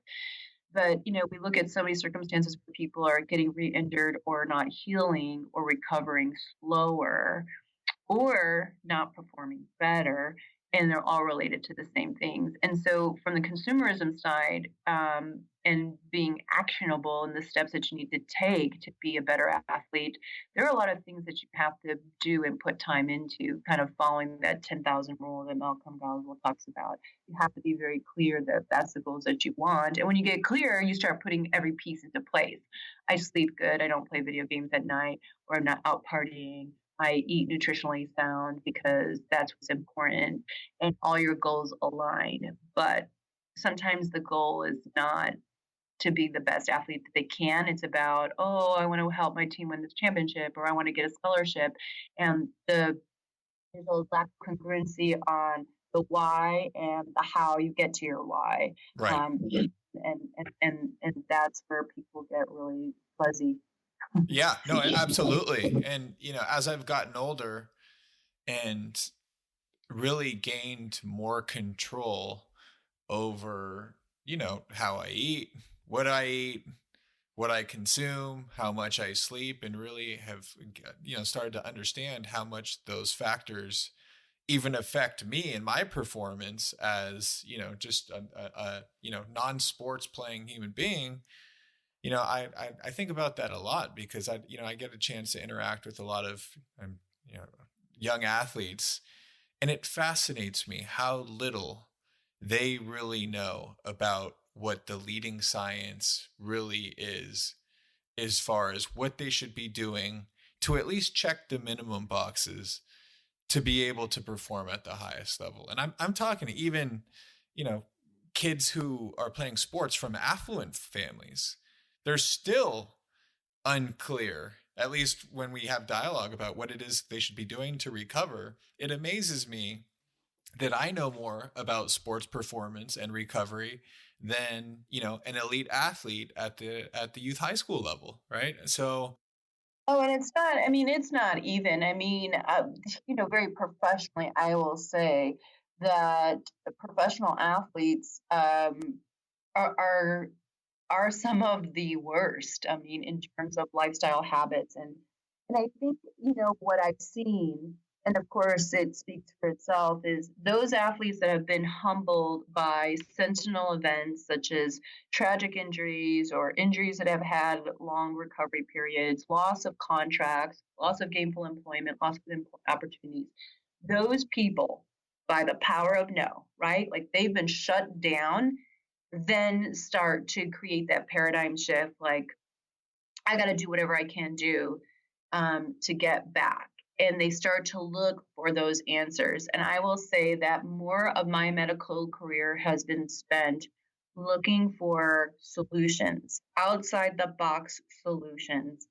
But, we look at so many circumstances where people are getting re-injured or not healing or recovering slower or not performing better, and they're all related to the same things. And so from the consumerism side, and being actionable in the steps that you need to take to be a better athlete, there are a lot of things that you have to do and put time into, kind of following that 10,000 rule that Malcolm Gladwell talks about. You have to be very clear that that's the goals that you want. And when you get clear, you start putting every piece into place. I sleep good. I don't play video games at night, or I'm not out partying. I eat nutritionally sound because that's what's important, and all your goals align. But sometimes the goal is not to be the best athlete that they can. It's about, I want to help my team win this championship, or I want to get a scholarship. And there's a lack of congruency on the why and the how you get to your why.
Right.
And that's where people get really fuzzy.
Yeah, no, absolutely. And, as I've gotten older and really gained more control over, how I eat, what I consume, how much I sleep, and really have, started to understand how much those factors even affect me and my performance as, just a non-sports playing human being. I think about that a lot because I get a chance to interact with a lot of, young athletes, and it fascinates me how little they really know about what the leading science really is, as far as what they should be doing to at least check the minimum boxes to be able to perform at the highest level. And I'm talking even, kids who are playing sports from affluent families. They're still unclear, at least when we have dialogue about what it is they should be doing to recover. It amazes me that I know more about sports performance and recovery than, an elite athlete at the youth high school level, right? So
and it's not even. Very professionally, I will say that professional athletes are some of the worst. In terms of lifestyle habits, and I think what I've seen And of course, it speaks for itself, is those athletes that have been humbled by sentinel events such as tragic injuries or injuries that have had long recovery periods, loss of contracts, loss of gainful employment, loss of opportunities. Those people, by the power of no, right? Like they've been shut down, then start to create that paradigm shift. Like, I got to do whatever I can do to get back. And they start to look for those answers. And I will say that more of my medical career has been spent looking for solutions, outside the box solutions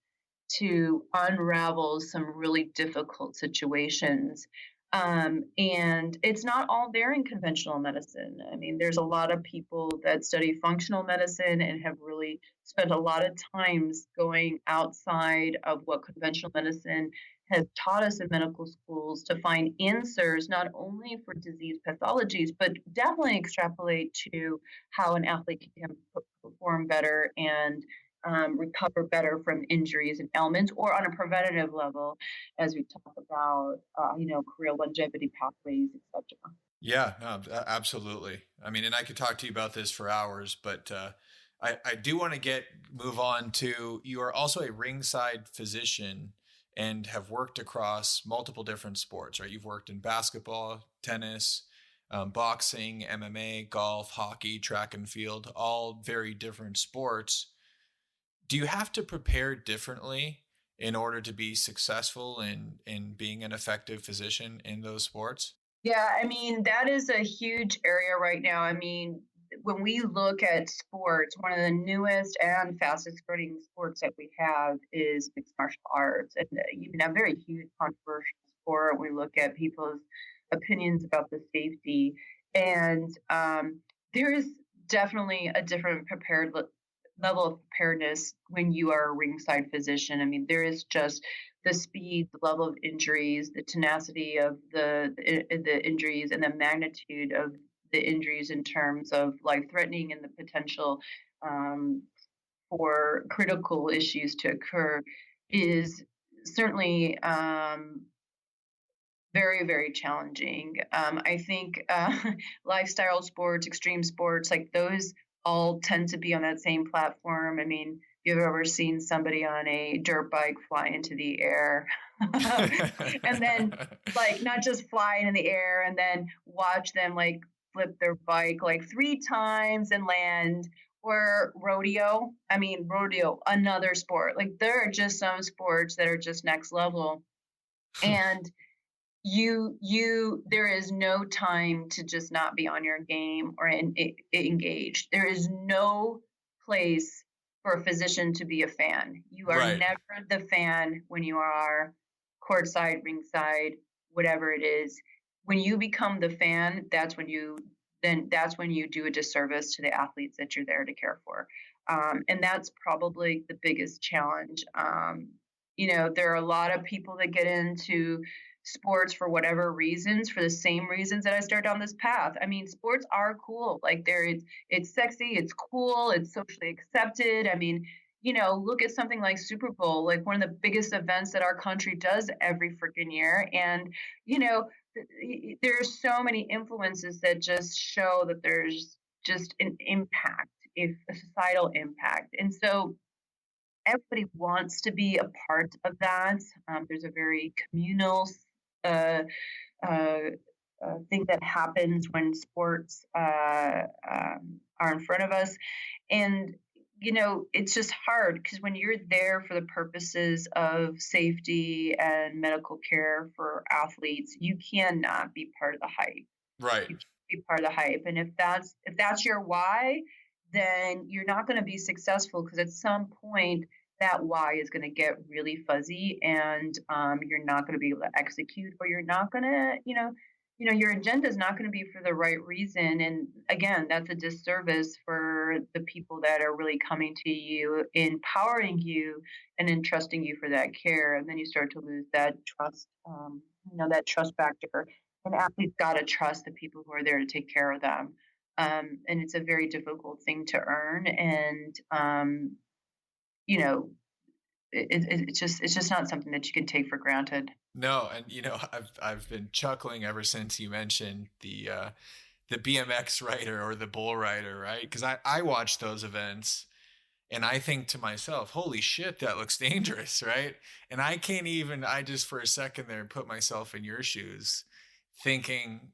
to unravel some really difficult situations. And it's not all there in conventional medicine. I mean, there's a lot of people that study functional medicine and have really spent a lot of times going outside of what conventional medicine has taught us in medical schools to find answers, not only for disease pathologies, but definitely extrapolate to how an athlete can perform better and recover better from injuries and ailments, or on a preventative level, as we talk about, career longevity pathways, etc.
Yeah, no, absolutely. I mean, and I could talk to you about this for hours, but I do want to move on to, you are also a ringside physician and have worked across multiple different sports, right? You've worked in basketball, tennis, boxing, MMA, golf, hockey, track and field, all very different sports. Do you have to prepare differently in order to be successful in being an effective physician in those sports?
Yeah, I mean, that is a huge area right now. I mean, when we look at sports, one of the newest and fastest growing sports that we have is mixed martial arts, and even a very huge controversial sport. We look at people's opinions about the safety, and there is definitely a different level of preparedness when you are a ringside physician. I mean, there is just the speed, the level of injuries, the tenacity of the injuries, and the magnitude of the injuries in terms of life threatening and the potential for critical issues to occur is certainly very, very challenging. I think lifestyle sports, extreme sports, like those all tend to be on that same platform. I mean, if you've ever seen somebody on a dirt bike fly into the air and then like not just fly in the air and then watch them like flip their bike like 3 times and land, or rodeo. I mean, rodeo, another sport. Like there are just some sports that are just next level. And there is no time to just not be on your game or engaged. There is no place for a physician to be a fan. You are
Right.
never the fan when you are courtside, ringside, whatever it is. When you become the fan, that's when you do a disservice to the athletes that you're there to care for. And that's probably the biggest challenge. There are a lot of people that get into sports for whatever reasons, for the same reasons that I started on this path. I mean, sports are cool. Like it's sexy, it's cool, it's socially accepted. I mean, look at something like Super Bowl, like one of the biggest events that our country does every freaking year. And, there's so many influences that just show that there's just an impact, a societal impact. And so everybody wants to be a part of that. There's a very communal uh, uh, thing that happens when sports are in front of us. And, it's just hard because when you're there for the purposes of safety and medical care for athletes, you cannot be part of the hype.
Right.
You can't be part of the hype. And if that's your why, then you're not going to be successful, because at some point that why is going to get really fuzzy, and you're not going to be able to execute, or you're not going to, your agenda is not going to be for the right reason. And again, that's a disservice for the people that are really coming to you, empowering you, and entrusting you for that care. And then you start to lose that trust, that trust factor. And athletes got to trust the people who are there to take care of them. And it's a very difficult thing to earn. And, it's just not something that you can take for granted.
No, and I've been chuckling ever since you mentioned the BMX rider or the bull rider, right? Because I watch those events and I think to myself, holy shit, that looks dangerous, right? And I just for a second there put myself in your shoes, thinking,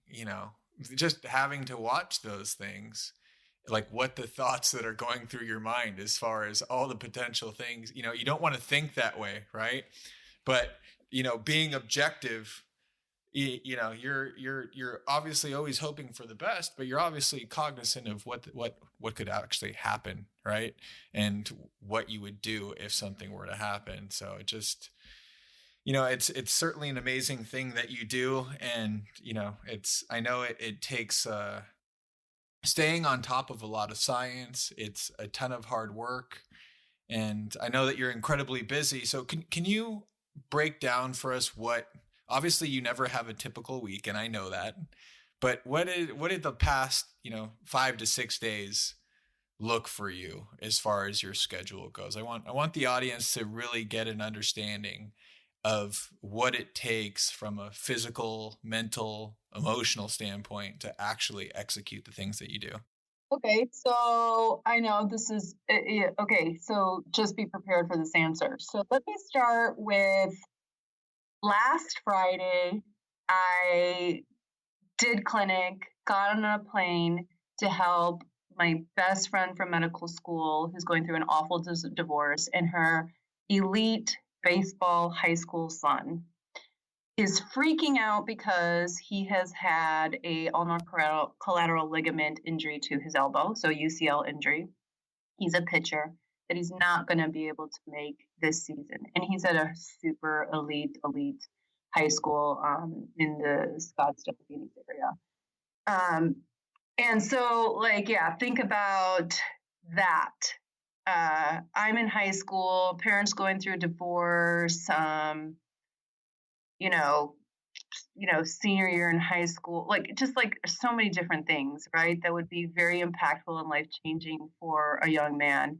just having to watch those things, like what the thoughts that are going through your mind as far as all the potential things, you don't want to think that way, right? But, being objective, you're obviously always hoping for the best, but you're obviously cognizant of what could actually happen, right? And what you would do if something were to happen. So it just, it's certainly an amazing thing that you do. And, I know it takes, staying on top of a lot of science. It's a ton of hard work. And I know that you're incredibly busy. So can you break down for us obviously you never have a typical week, and I know that, but what did the past, 5 to 6 days look for you as far as your schedule goes? I want the audience to really get an understanding of what it takes from a physical, mental, emotional standpoint to actually execute the things that you do.
Okay, so I know this is okay. So just be prepared for this answer. So let me start with last Friday. I did clinic, got on a plane to help my best friend from medical school who's going through an awful divorce, and her elite baseball high school son is freaking out because he has had a ulnar collateral ligament injury to his elbow, so UCL injury. He's a pitcher that he's not going to be able to make this season, and he's at a super elite high school in the Scottsdale, Phoenix area. And so, think about that. I'm in high school, parents going through a divorce, senior year in high school, just so many different things, right? That would be very impactful and life-changing for a young man.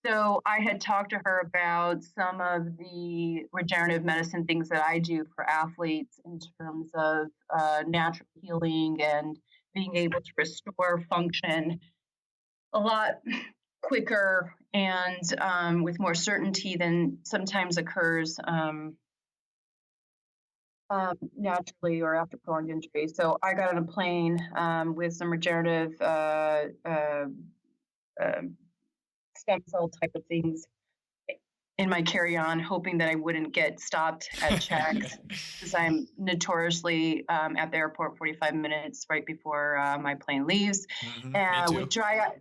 So I had talked to her about some of the regenerative medicine things that I do for athletes in terms of natural healing and being able to restore function a lot quicker and with more certainty than sometimes occurs naturally or after prolonged injury. So I got on a plane with some regenerative stem cell type of things in my carry-on, hoping that I wouldn't get stopped at checks because I'm notoriously at the airport 45 minutes right before my plane leaves, with dry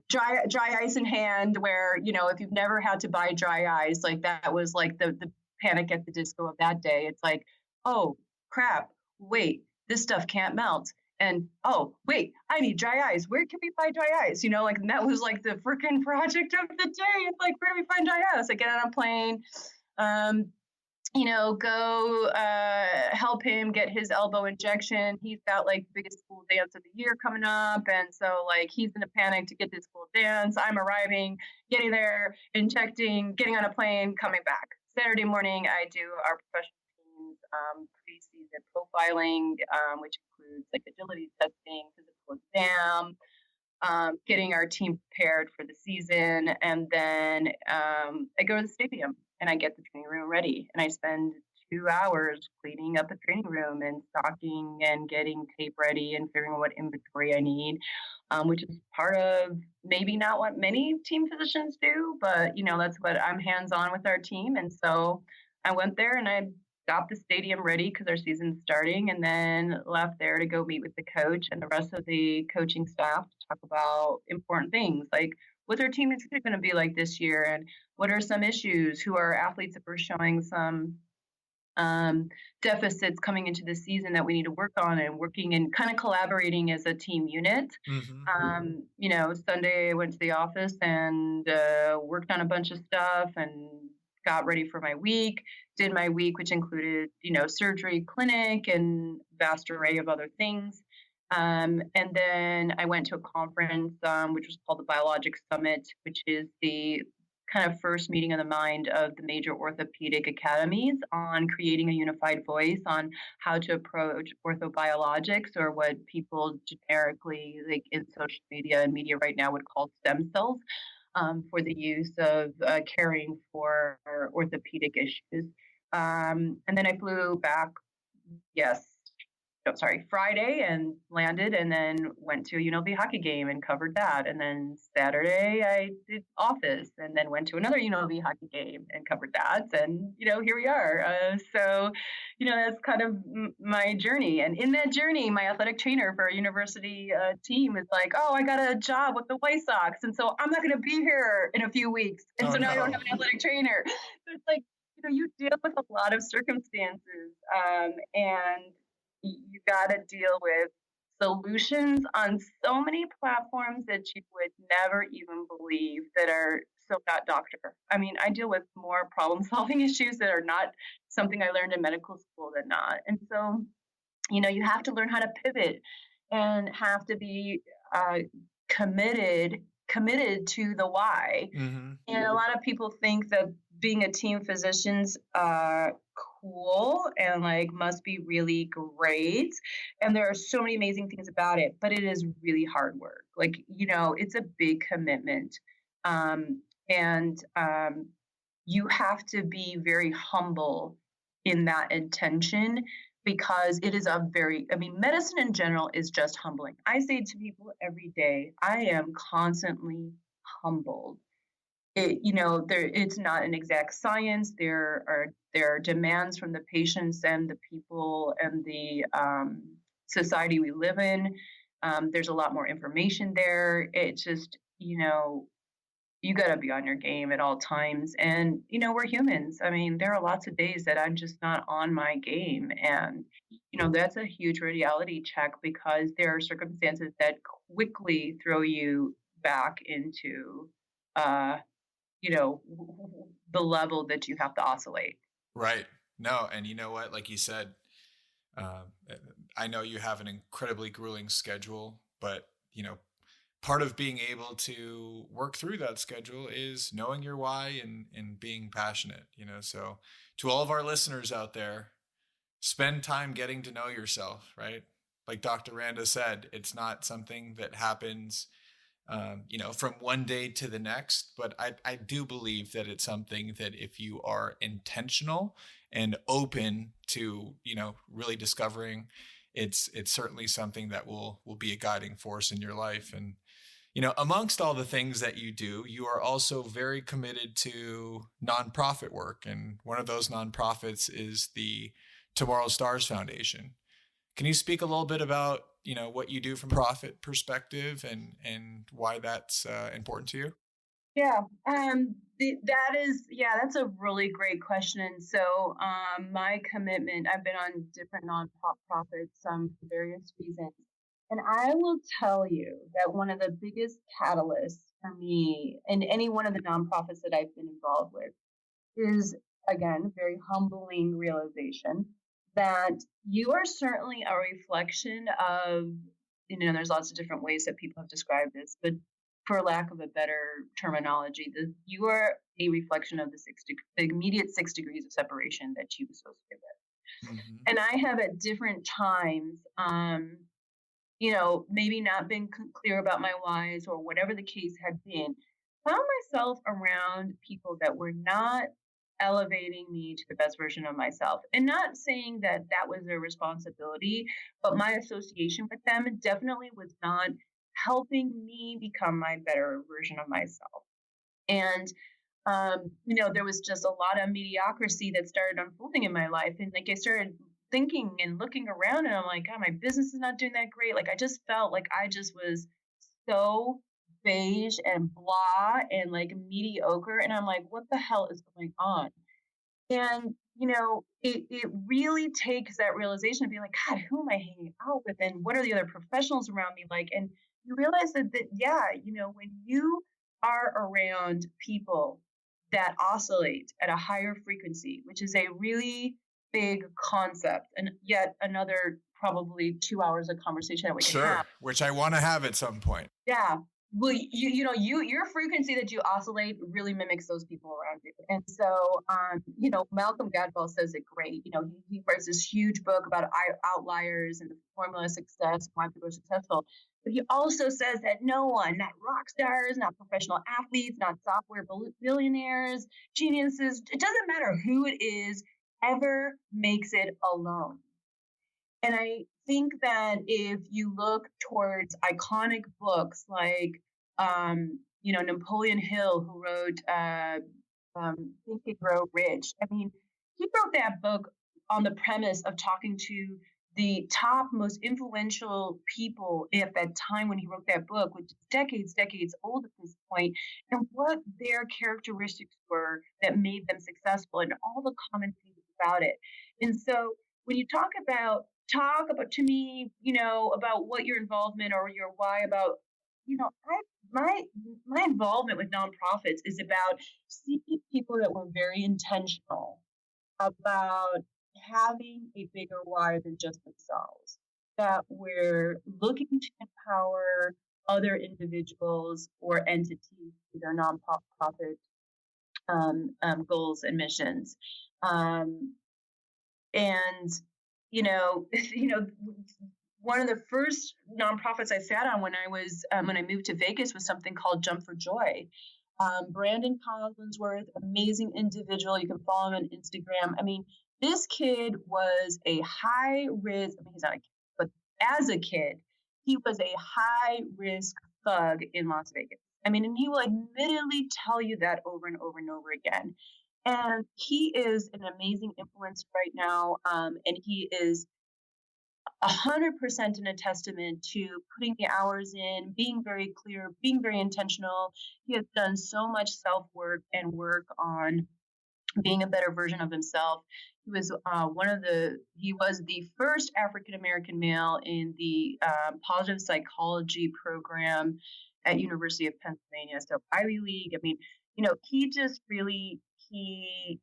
ice in hand. Where if you've never had to buy dry ice, that was the Panic at the Disco of that day. It's like, oh crap! Wait, this stuff can't melt. And oh wait, I need dry ice. Where can we find dry ice? And that was the freaking project of the day. It's like, where do we find dry ice? I get on a plane, go help him get his elbow injection. He's got the biggest school dance of the year coming up, and so he's in a panic to get this school dance. I'm arriving, getting there, injecting, getting on a plane, coming back. Saturday morning, I do our professional team's pre-season profiling, which includes agility testing, physical exam, getting our team prepared for the season. And then I go to the stadium and I get the training room ready. And I spend 2 hours cleaning up the training room and stocking and getting tape ready and figuring out what inventory I need, which is part of maybe not what many team physicians do, but that's what I'm hands-on with our team. And so I went there and I got the stadium ready because our season's starting, and then left there to go meet with the coach and the rest of the coaching staff to talk about important things like what's our team is going to be like this year, and what are some issues, who are athletes that we're showing some deficits coming into the season that we need to work on, and working and kind of collaborating as a team unit. Sunday I went to the office and worked on a bunch of stuff and got ready for my week, did my week, which included, surgery, clinic, and vast array of other things. And then I went to a conference, which was called the Biologic Summit, which is the kind of first meeting of the mind of the major orthopedic academies on creating a unified voice on how to approach orthobiologics, or what people generically, like in social media and media right now, would call stem cells, for the use of caring for orthopedic issues. And then I flew back, Friday, and landed, and then went to a UNLV hockey game and covered that. And then Saturday I did office, and then went to another UNLV hockey game and covered that. And, here we are. So, that's kind of my journey. And in that journey, my athletic trainer for our university team is like, oh, I got a job with the White Sox. And so I'm not going to be here in a few weeks. And so now I don't have an athletic trainer. So it's like, you deal with a lot of circumstances, and you got to deal with solutions on so many platforms that you would never even believe that are so not doctor. I mean, I deal with more problem-solving issues that are not something I learned in medical school than not. And so, you have to learn how to pivot and have to be committed to the why.
Mm-hmm.
And a lot of people think that being a team physician's cool and must be really great. And there are so many amazing things about it, but it is really hard work. It's a big commitment. And you have to be very humble in that intention, because it is medicine in general is just humbling. I say to people every day, I am constantly humbled. It's not an exact science. There are demands from the patients and the people and the society we live in. There's a lot more information there. It's just, you got to be on your game at all times. And, we're humans. I mean, there are lots of days that I'm just not on my game. And, that's a huge reality check, because there are circumstances that quickly throw you back into, the level that you have to oscillate.
Right. No. And you know what, like you said, I know you have an incredibly grueling schedule, but, part of being able to work through that schedule is knowing your why and being passionate, so to all of our listeners out there, spend time getting to know yourself, right? Like Dr. Randa said, it's not something that happens, from one day to the next, but I do believe that it's something that if you are intentional and open to, really discovering, it's certainly something that will be a guiding force in your life. And, amongst all the things that you do, you are also very committed to nonprofit work. And one of those nonprofits is the Tomorrow Stars Foundation. Can you speak a little bit about, what you do from a profit perspective and why that's important to you?
Yeah, that's a really great question. So my commitment, I've been on different nonprofits for various reasons. And I will tell you that one of the biggest catalysts for me in any one of the nonprofits that I've been involved with is, again, very humbling realization that you are certainly a reflection of, there's lots of different ways that people have described this, but for lack of a better terminology, you are a reflection of the immediate 6 degrees of separation that you associate with. Mm-hmm. And I have at different times, maybe not been clear about my whys or whatever the case had been, found myself around people that were not elevating me to the best version of myself. And not saying that was their responsibility, but my association with them definitely was not helping me become my better version of myself. And, there was just a lot of mediocrity that started unfolding in my life. And I started thinking and looking around, and I'm like, God, my business is not doing that great. I just felt like I just was so beige and blah and mediocre. And I'm like, what the hell is going on? And, it really takes that realization to be like, God, who am I hanging out with? And what are the other professionals around me like? And you realize that when you are around people that oscillate at a higher frequency, which is a really big concept, and yet another probably 2 hours of conversation that we can have.
Which I want to have at some point.
Yeah. well, your frequency that you oscillate really mimics those people around you. And so, Malcolm Gladwell says it great. He writes this huge book about outliers and the formula of success, why people are successful. But he also says that no one, not rock stars, not professional athletes, not software billionaires, geniuses, it doesn't matter who it is, ever makes it alone. And I think that if you look towards iconic books like, Napoleon Hill, who wrote Think and Grow Rich. I mean, he wrote that book on the premise of talking to the top, most influential people at that time when he wrote that book, which is decades old at this point, and what their characteristics were that made them successful and all the common things about it. And so when you talk about to me, about what your involvement or your why about, my involvement with nonprofits is about seeing people that were very intentional about having a bigger why than just themselves, that we're looking to empower other individuals or entities through their nonprofit goals and missions. And one of the first nonprofits I sat on when I moved to Vegas was something called Jump for Joy. Brandon Collinsworth, amazing individual. You can follow him on Instagram. I mean, this kid was a high risk. I mean, he's not a kid, but as a kid, he was a high risk thug in Las Vegas. I mean, and he will admittedly tell you that over and over and over again. And he is an amazing influencer right now. And he is 100% in a testament to putting the hours in, being very clear, being very intentional. He has done so much self-work and work on being a better version of himself. He was the first African-American male in the positive psychology program at University of Pennsylvania. So Ivy League. I mean, he just really, he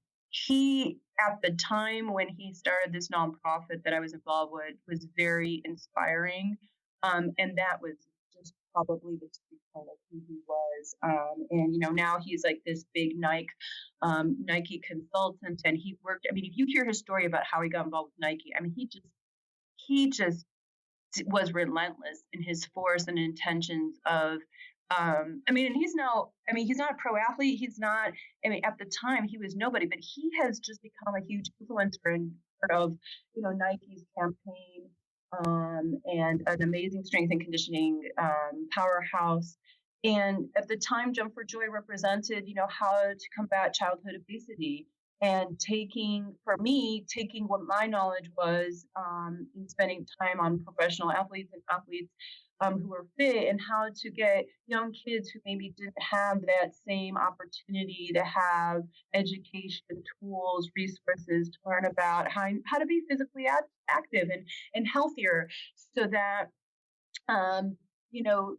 at the time when he started this nonprofit that I was involved with was very inspiring. And that was just probably the point of who he was. And now he's like this big Nike consultant, and he worked. I mean, if you hear his story about how he got involved with Nike, I mean, he just was relentless in his force and intentions of. And he's not a pro athlete. He's not, at the time he was nobody, but he has just become a huge influencer and part of, Nike's campaign, and an amazing strength and conditioning, powerhouse. And at the time, Jump for Joy represented, how to combat childhood obesity and taking what my knowledge was, in spending time on professional athletes and athletes who were fit, and how to get young kids who maybe didn't have that same opportunity to have education, tools, resources to learn about how to be physically active and healthier, so that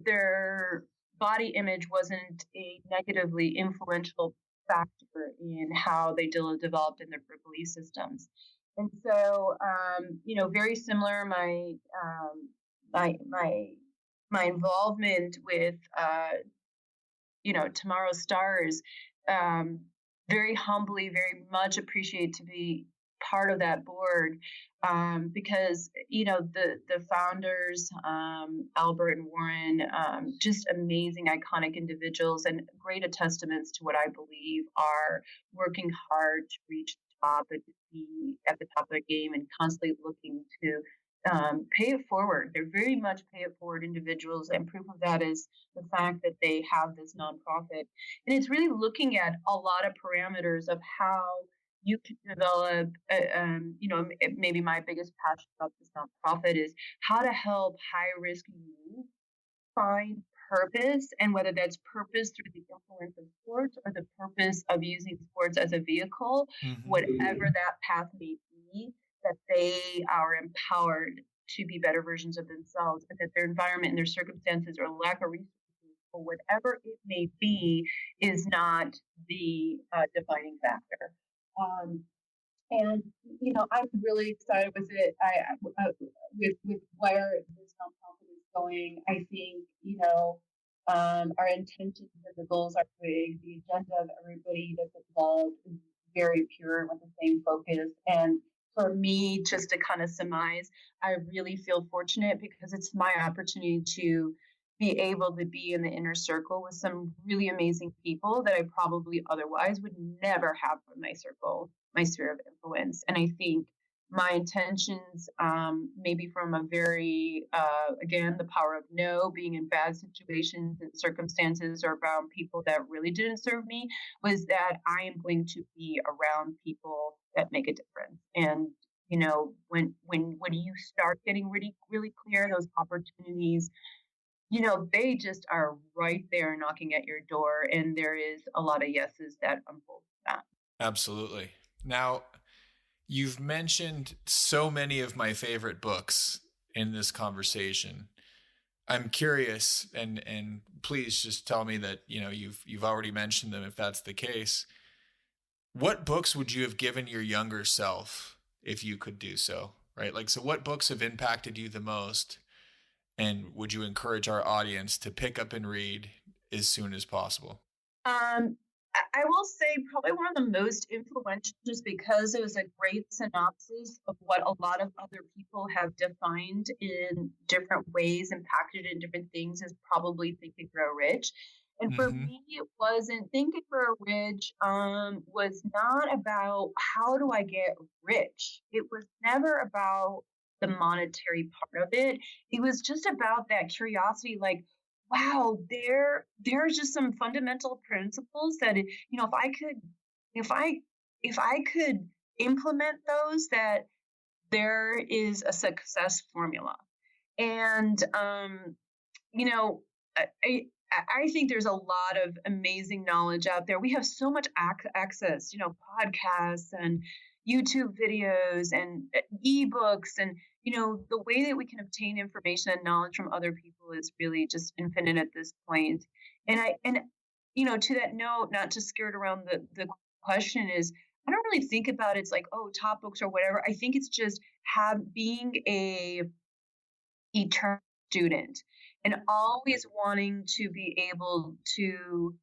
their body image wasn't a negatively influential factor in how they developed in their belief systems. And so, very similar, my involvement with, Tomorrow's Stars, very humbly, very much appreciate to be part of that board, because, the founders, Albert and Warren, just amazing, iconic individuals and great testaments to what I believe are working hard to reach the top and to be at the top of their game and constantly looking to pay it forward. They're very much pay it forward individuals, and proof of that is the fact that they have this nonprofit. And it's really looking at a lot of parameters of how you can develop, maybe my biggest passion about this nonprofit is how to help high-risk youth find purpose, and whether that's purpose through the influence of sports or the purpose of using sports as a vehicle, whatever that path may be, that they are empowered to be better versions of themselves, and that their environment and their circumstances or lack of resources or whatever it may be is not the defining factor. And I'm really excited with it. With where this nonprofit is going. I think Our intentions and the goals are big. The agenda of everybody that's involved is very pure with the same focus. And for me, just to kind of surmise, I really feel fortunate because it's my opportunity to be able to be in the inner circle with some really amazing people that I probably otherwise would never have in my circle, my sphere of influence. And I think my intentions, maybe from a very, again, the power of no, being in bad situations and circumstances or around people that really didn't serve me, was that I am going to be around people that make a difference. And when you start getting really really clear, those opportunities, they just are right there knocking at your door, and there is a lot of yeses that unfold that.
Absolutely. Now, you've mentioned so many of my favorite books in this conversation. I'm curious, and please just tell me that you've already mentioned them if that's the case. What books would you have given your younger self if you could do so? Right? Like, so what books have impacted you the most? And would you encourage our audience to pick up and read as soon as possible?
I will say probably one of the most influential, just because it was a great synopsis of what a lot of other people have defined in different ways and packaged in different things, is probably Think and Grow Rich. And for me, it wasn't Think and Grow Rich, was not about how do I get rich. It was never about the monetary part of it. It was just about that curiosity, like, wow, there's just some fundamental principles that if I could implement those, that there is a success formula. And I think there's a lot of amazing knowledge out there. We have so much access, podcasts and YouTube videos and ebooks, and the way that we can obtain information and knowledge from other people is really just infinite at this point. And to that note, not to skirt around the question, is I don't really think about it's like, oh, top books or whatever. I think it's just being a eternal student and always wanting to be able to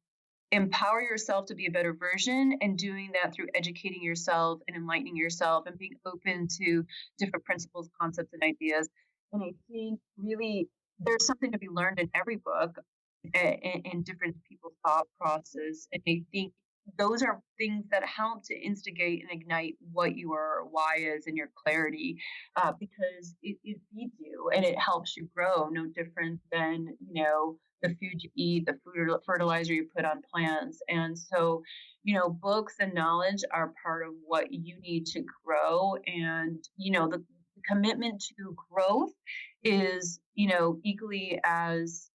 empower yourself to be a better version, and doing that through educating yourself and enlightening yourself and being open to different principles, concepts, and ideas. And I think really there's something to be learned in every book and different people's thought process. And I think those are things that help to instigate and ignite what your why is and your clarity, because it feeds you and it helps you grow. No different than the food you eat, the fertilizer you put on plants. And so books and knowledge are part of what you need to grow. And the commitment to growth is equally as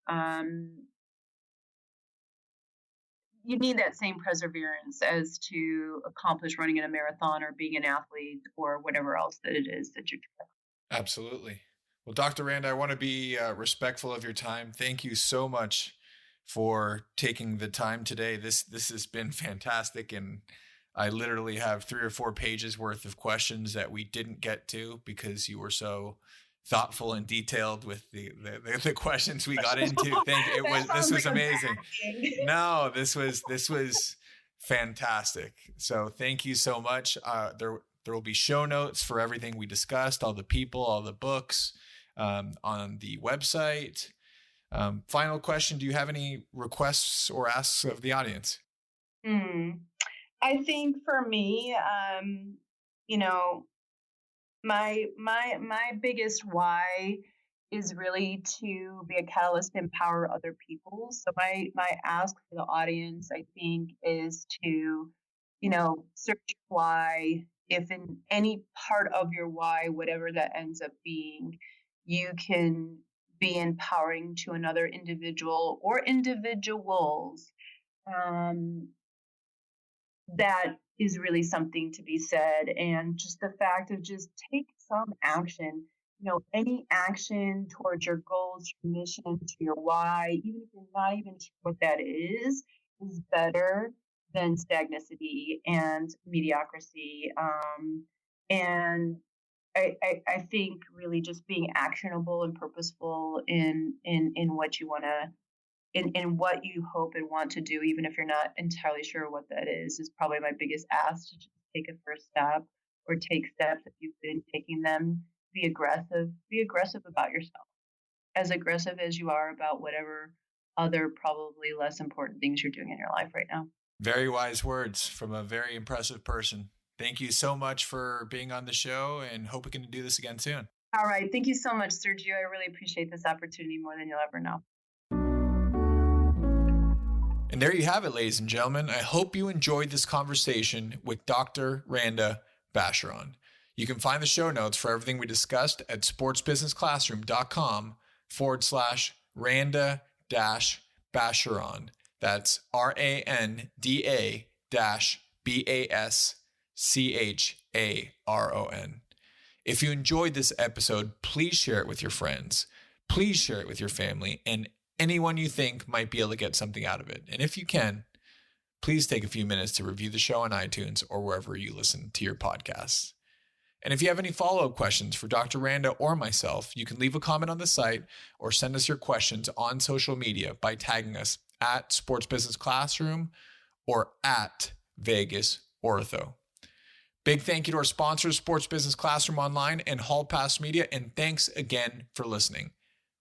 you need that same perseverance as to accomplish running in a marathon or being an athlete or whatever else that it is that you're doing.
Absolutely. Well, Dr. Randa, I want to be respectful of your time. Thank you so much for taking the time today. This has been fantastic, and I literally have 3 or 4 pages worth of questions that we didn't get to because you were so thoughtful and detailed with the questions we got into. This was amazing. No, this was fantastic. So thank you so much. There will be show notes for everything we discussed, all the people, all the books, on the website. Final question: do you have any requests or asks of the audience?
I think for me, my biggest why is really to be a catalyst to empower other people. So my ask for the audience, I think, is to, search why. If in any part of your why, whatever that ends up being, you can be empowering to another individual or individuals, that is really something to be said. And just the fact of just take some action, any action towards your goals, your mission, to your why, even if you're not even sure what that is better than stagnancy and mediocrity. And I think really just being actionable and purposeful in what you want to in what you hope and want to do, even if you're not entirely sure what that is probably my biggest ask, to just take a first step or take steps if you've been taking them. Be aggressive about yourself, as aggressive as you are about whatever other probably less important things you're doing in your life right now.
Very wise words from a very impressive person. Thank you so much for being on the show, and hope we can do this again soon.
All right. Thank you so much, Sergio. I really appreciate this opportunity more than you'll ever know.
And there you have it, ladies and gentlemen. I hope you enjoyed this conversation with Dr. Randa Bascharon. You can find the show notes for everything we discussed at sportsbusinessclassroom.com/Randa-Bascharon. That's RANDA-BASCHARON. If you enjoyed this episode, please share it with your friends. Please share it with your family and anyone you think might be able to get something out of it. And if you can, please take a few minutes to review the show on iTunes or wherever you listen to your podcasts. And if you have any follow-up questions for Dr. Randa or myself, you can leave a comment on the site or send us your questions on social media by tagging us at Sports Business Classroom or at Vegas Ortho. Big thank you to our sponsors, Sports Business Classroom Online and Hall Pass Media, and thanks again for listening.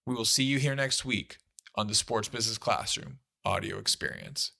We will see you here next week on the Sports Business Classroom audio experience.